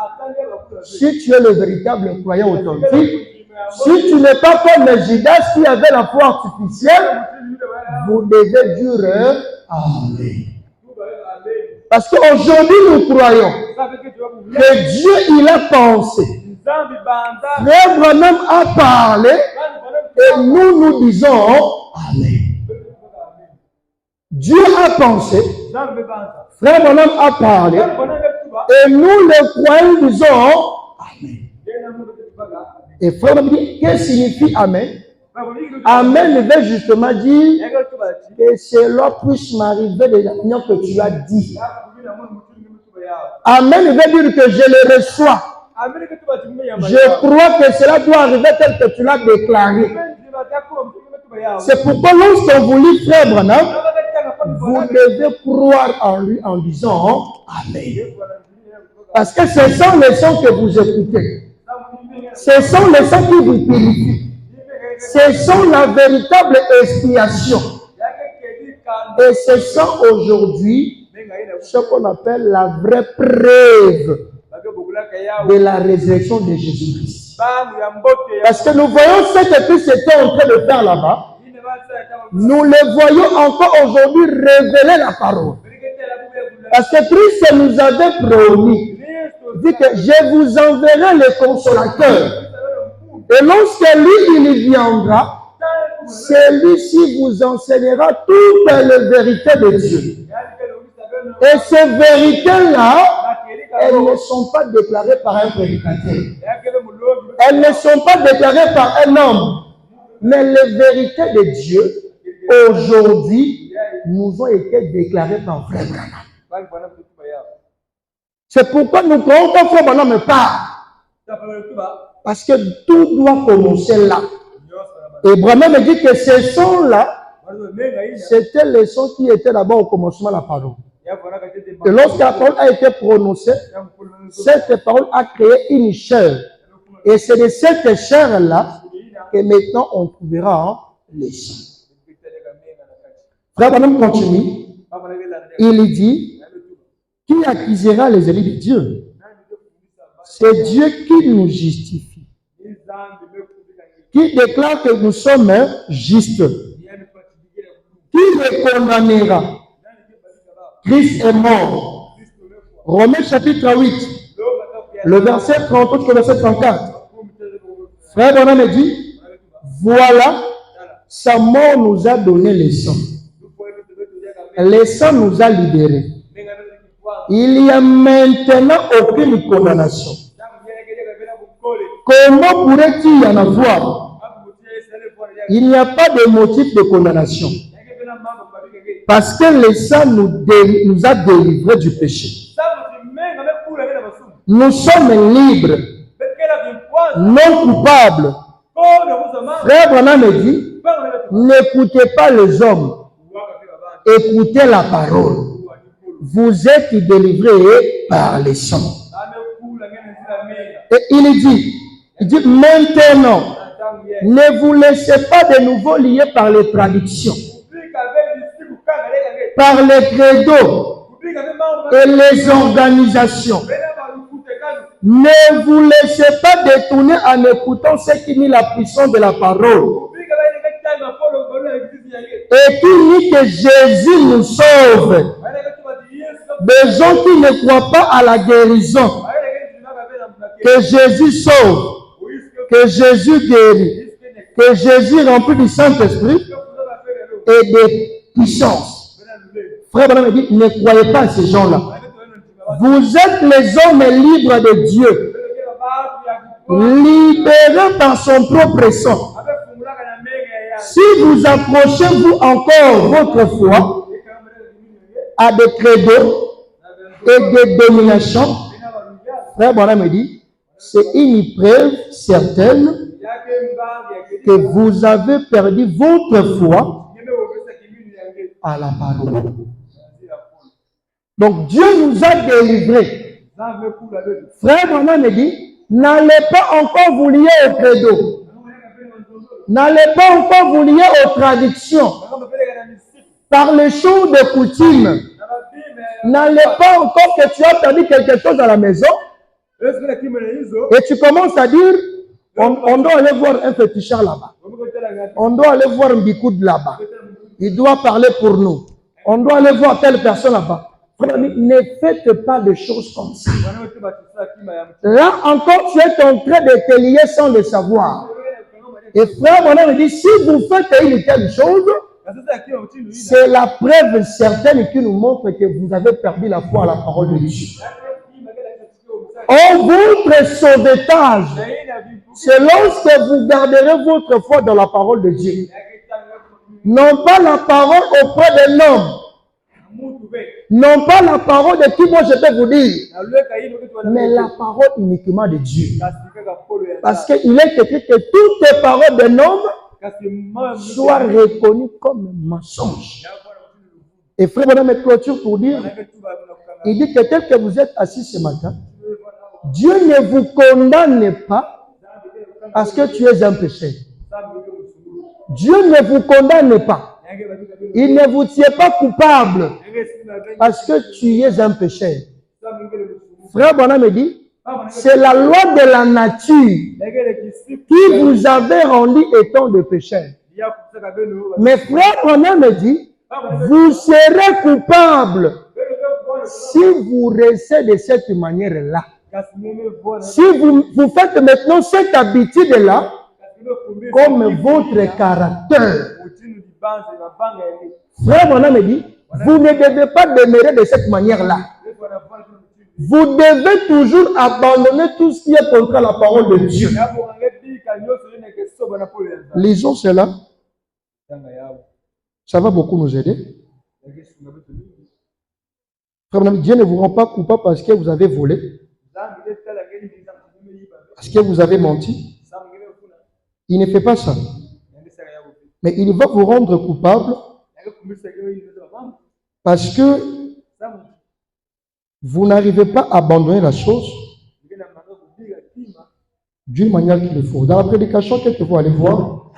[SPEAKER 1] si tu es le véritable croyant authentique, si tu n'es pas comme Judas qui avait la foi artificielle, vous devez dire Amen. Parce qu'aujourd'hui nous croyons que Dieu il a pensé. Frère Branham a parlé et nous disons Amen. Dieu a pensé, Frère Branham a parlé et nous les croyants disons Amen. Et Frère Branham dit, qu'est-ce que signifie Amen? Amen veut justement dire que cela puisse m'arriver de la manière que tu as dit. Amen veut dire que je le reçois. Je crois que cela doit arriver tel que tu l'as déclaré. C'est pourquoi lorsqu'on vous lit Frère Branham, vous devez croire en lui en disant Amen. Parce que ce sont les sons que vous écoutez. Ce sont les sons qui vous purifient. Ce sont la véritable expiation. Et ce sont aujourd'hui ce qu'on appelle la vraie preuve de la résurrection de Jésus-Christ. Parce que nous voyons ce que Christ était en train de faire là-bas. Nous le voyons encore aujourd'hui révéler la parole. Parce que Christ nous avait promis, dit que je vous enverrai le consolateur. Et lorsque lui, il viendra, celui-ci vous enseignera toutes les vérités de Dieu. Et ces vérités-là, elles ne sont pas déclarées par un prédicateur. Elles ne sont pas déclarées par un homme. Mais les vérités de Dieu, aujourd'hui, nous ont été déclarées par Frère Branham. C'est pourquoi nous croyons que Frère Branham me parle. Parce que tout doit commencer là. Et Branham me dit que ces sons-là, c'était les sons qui étaient d'abord au commencement de la parole. Et lorsque la parole a été prononcée, cette parole a créé une chair. Et c'est de cette chair-là que maintenant on trouvera les sons. Frère Branham continue. Il dit, qui accusera les élus de Dieu? C'est Dieu qui nous justifie, qui déclare que nous sommes justes. Qui les condamnera? Christ est mort. Romains chapitre 8, le verset 38 au verset 34. Frère Branham me dit, voilà, sa mort nous a donné le sang. Le sang nous a libérés. Il n'y a maintenant aucune condamnation. Comment pourrait-il y en avoir? Il n'y a pas de motif de condamnation. Parce que le sang nous a délivrés du péché. Nous sommes libres, non coupables. Frère Branham me dit, n'écoutez pas les hommes, écoutez la parole. Vous êtes délivrés par les sons. Et il dit maintenant, Ne vous laissez pas de nouveau lier par les traditions, par les credos et les organisations. Ne vous laissez pas détourner en écoutant ce qui nie la puissance de la parole. Et qui nie que Jésus nous sauve. Des gens qui ne croient pas à la guérison. Que Jésus sauve. Que Jésus guérit. Que Jésus remplit du Saint-Esprit et de puissance. Frère Branham dit, ne croyez pas à ces gens-là. Vous êtes les hommes libres de Dieu. Libérés par son propre sang. Si vous approchez vous encore votre foi à des credos et des dominations, Frère Branham me dit, c'est une preuve certaine que vous avez perdu votre foi à la parole. Donc Dieu nous a délivrés. Frère Branham me dit, n'allez pas encore vous lier au credo. N'allez pas encore vous lier aux traditions par les chants de coutume. N'allez pas encore que tu as perdu quelque chose à la maison et tu commences à dire on doit aller voir un féticheur là-bas. On doit aller voir un bicoud là-bas. Il doit parler pour nous. On doit aller voir telle personne là-bas. Ne faites pas de choses comme ça. Là encore, tu es en train de te lier sans le savoir. Et frère, on dit, si vous faites une telle chose, c'est la preuve certaine qui nous montre que vous avez perdu la foi à la parole de Dieu. Oh, votre sauvetage, c'est lorsque vous garderez votre foi dans la parole de Dieu. Non pas la parole auprès de l'homme. Non pas la parole de qui moi je peux vous dire, mais la parole uniquement de Dieu. Parce qu'il est écrit que toutes les paroles d'un homme soient reconnues comme un mensonge. Et frère, on a une clôture pour dire, il dit que tel que vous êtes assis ce matin, Dieu ne vous condamne pas parce que tu es un pécheur. Dieu ne vous condamne pas. Il ne vous tient pas coupable parce que tu es un pécheur. Frère Branham me dit, c'est la loi de la nature qui vous avait rendu étant de pécheurs. Mais frère Branham me dit, vous serez coupable si vous restez de cette manière-là. Si vous faites maintenant cette habitude-là comme votre caractère. Frère Branham me dit, vous ne devez pas demeurer de cette manière-là. Vous devez toujours abandonner tout ce qui est contre la parole de Dieu. Lisons cela. Ça va beaucoup nous aider. Frère Branham, Dieu ne vous rend pas coupable parce que vous avez volé, parce que vous avez menti. Il ne fait pas ça. Mais il va vous rendre coupable parce que vous n'arrivez pas à abandonner la chose d'une manière qu'il faut. Dans la prédication, qu'est-ce que vous allez voir?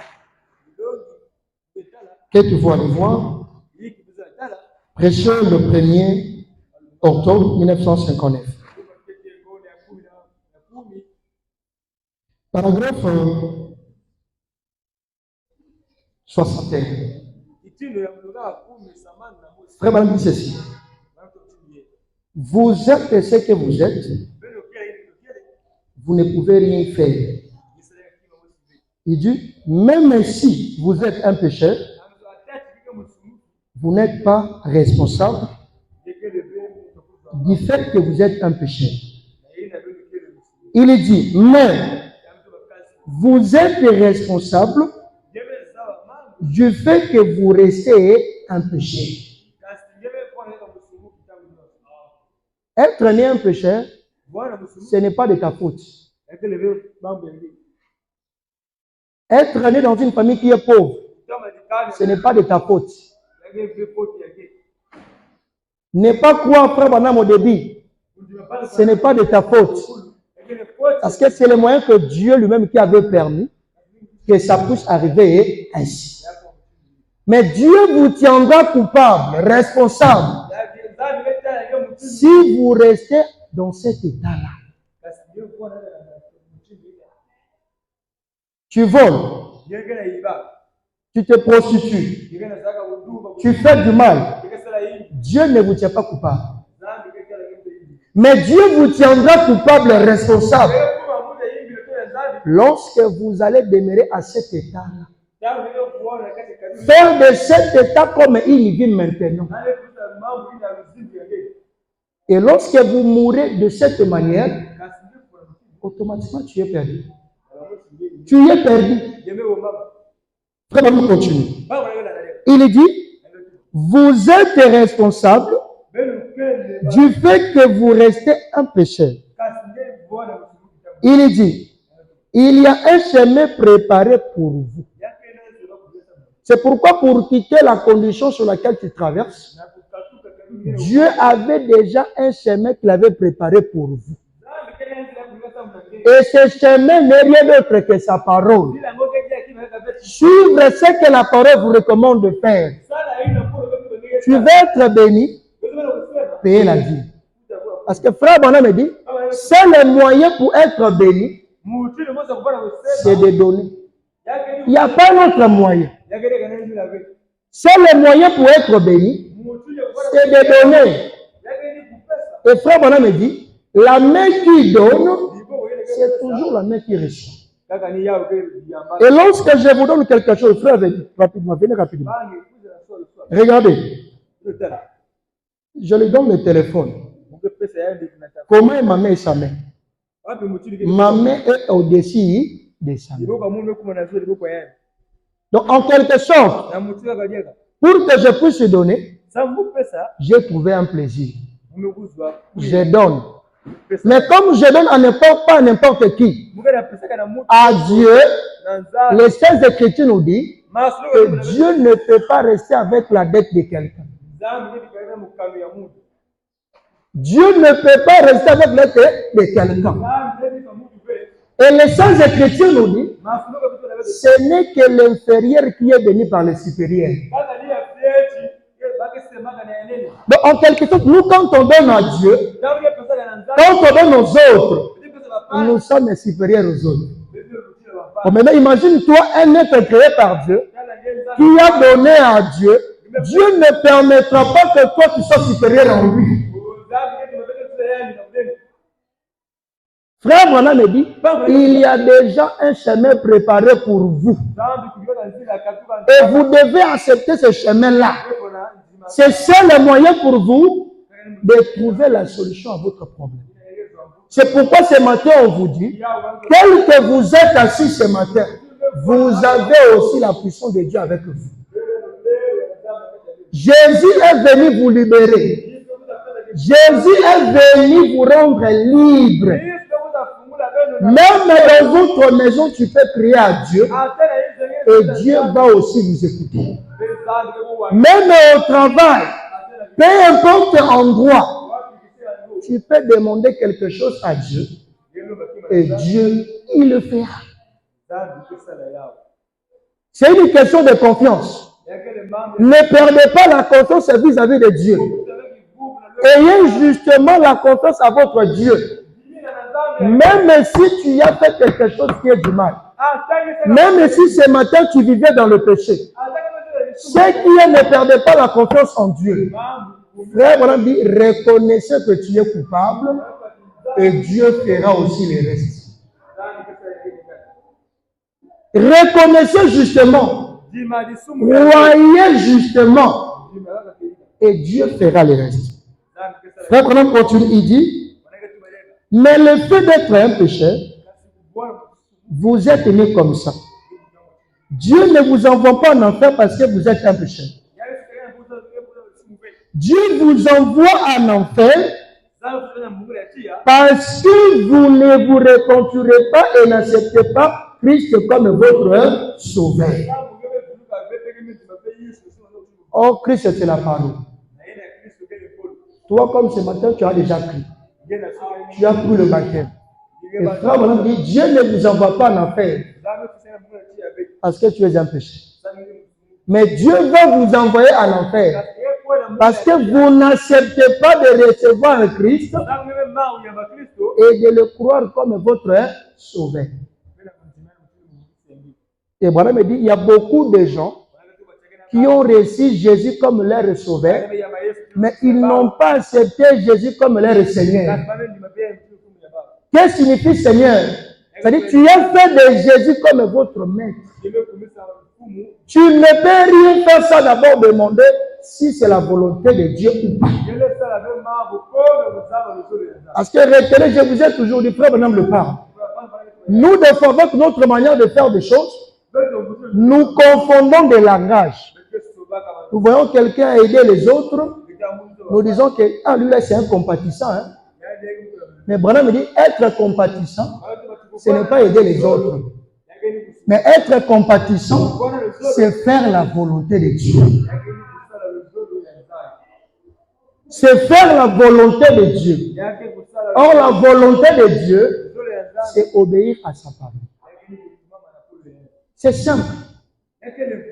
[SPEAKER 1] Qu'est-ce que vous allez voir? Prêché le 1er octobre 1959. Paragraphe 61. Frère Branham dit ceci. Vous êtes ce que vous êtes. Vous ne pouvez rien faire. Il dit, même si vous êtes un pécheur, vous n'êtes pas responsable du fait que vous êtes un pécheur. Il dit, mais vous êtes responsable du fait que vous restez un pécheur. Être né un pécheur, ce n'est pas de ta faute. Être né dans une famille qui est pauvre, ce n'est pas de ta faute. Ne pas croire frère Branham au début, ce n'est pas de ta faute. Parce que c'est le moyen que Dieu lui-même qui avait permis que ça puisse arriver ainsi. Mais Dieu vous tiendra coupable, responsable, si vous restez dans cet état-là. Tu voles, tu te prostitues, tu fais du mal. Dieu ne vous tient pas coupable. Mais Dieu vous tiendra coupable, responsable, lorsque vous allez demeurer à cet état-là. Faire de cet état comme il vit maintenant. Et lorsque vous mourrez de cette manière, automatiquement tu es perdu. Tu es perdu. Frère, on continue. Il dit, vous êtes responsable du fait que vous restez un pécheur. Il dit, il y a un chemin préparé pour vous. C'est pourquoi pour quitter la condition sur laquelle tu traverses, Dieu avait déjà un chemin qu'il avait préparé pour vous. Et ce chemin n'est rien d'autre que sa parole. Suivre ce que la parole vous recommande de faire. Tu veux être béni, payer la vie. Parce que frère Bonhomme me dit, c'est le moyen pour être béni, c'est de donner. Il n'y a pas d'autre moyen. C'est le moyen pour être béni, c'est de donner. Et frère Bonhomme me dit, la main qui donne, c'est toujours la main qui reçoit. Et lorsque je vous donne quelque chose, frère, venez rapidement. Regardez. Je lui donne le téléphone. Comment est ma main et sa main? Ma main est au-dessus de sa main. Donc, en quelque sorte, pour que je puisse donner, j'ai trouvé un plaisir. Je donne. Mais comme je donne pas à n'importe qui, à Dieu, les Saintes Écritures nous disent que Dieu ne peut pas rester avec la dette de quelqu'un. Dieu ne peut pas rester avec la dette de quelqu'un. Et les Saintes Écritures nous disent ce n'est que l'inférieur qui est béni par le supérieur. Donc, en quelque sorte, nous, quand on donne à Dieu, quand on donne aux autres, nous sommes supérieurs aux autres. Bon, maintenant, imagine-toi un être créé par Dieu qui a donné à Dieu. Dieu ne permettra pas que toi tu sois supérieur en lui. Frère Branham me dit, il y a déjà un chemin préparé pour vous. Et vous devez accepter ce chemin-là. C'est ça le moyen pour vous de trouver la solution à votre problème. C'est pourquoi ce matin on vous dit, tel que vous êtes assis ce matin, vous avez aussi la puissance de Dieu avec vous. Jésus est venu vous libérer. Jésus est venu vous rendre libre. Même dans votre maison, tu peux prier à Dieu et Dieu va aussi vous écouter. Même au travail, peu importe endroit, tu peux demander quelque chose à Dieu et Dieu, il le fera. C'est une question de confiance. Ne perdez pas la confiance vis-à-vis de Dieu. Ayez justement la confiance à votre Dieu. Même si tu as fait quelque chose qui est du mal, même si ce matin tu vivais dans le péché, ce qui est ne perdez pas la confiance en Dieu. Frère, voilà, dit, reconnaissez que tu es coupable et Dieu fera aussi le reste. Reconnaissez justement, croyez justement et Dieu fera le reste. Frère, on continue, il dit, mais le fait d'être un pécheur, vous êtes né comme ça. Dieu ne vous envoie pas en enfer parce que vous êtes un pécheur. Dieu vous envoie en enfer parce que vous ne vous repentirez pas et n'acceptez pas Christ comme votre sauveur. Oh, Christ, c'est la parole. Toi, comme ce matin, tu as déjà pris. Tu as pris le baptême. Et frère Branham dit, Dieu ne vous envoie pas en enfer parce que tu es un péché. Mais Dieu va vous envoyer en enfer parce que vous n'acceptez pas de recevoir le Christ et de le croire comme votre sauveur. Et Branham me dit, il y a beaucoup de gens qui ont reçu Jésus comme leur sauveur, mais ils n'ont pas accepté Jésus comme leur Seigneur. Qu'est-ce que signifie Seigneur? C'est-à-dire tu as fait de Jésus comme votre maître. Tu ne peux rien faire sans d'abord demander si c'est la volonté de Dieu ou pas. Parce que retenez, je vous ai toujours dit, frère Branham le parle. Nous, des fois, avec notre manière de faire des choses, nous confondons des langages. Nous voyons quelqu'un aider les autres, nous disons que lui là c'est un compatissant. Hein? Mais Branham me dit, être compatissant, ce n'est pas aider les autres. Mais être compatissant, c'est faire la volonté de Dieu. C'est faire la volonté de Dieu. Or, la volonté de Dieu, c'est obéir à sa parole. C'est simple.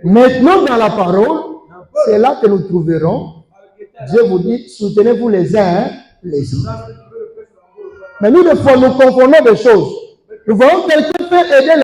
[SPEAKER 1] Maintenant, dans la parole, c'est là que nous trouverons. Dieu vous dit, soutenez-vous les uns les autres. Mais nous, des fois, nous confondons des choses. Nous voyons quelqu'un faire aider les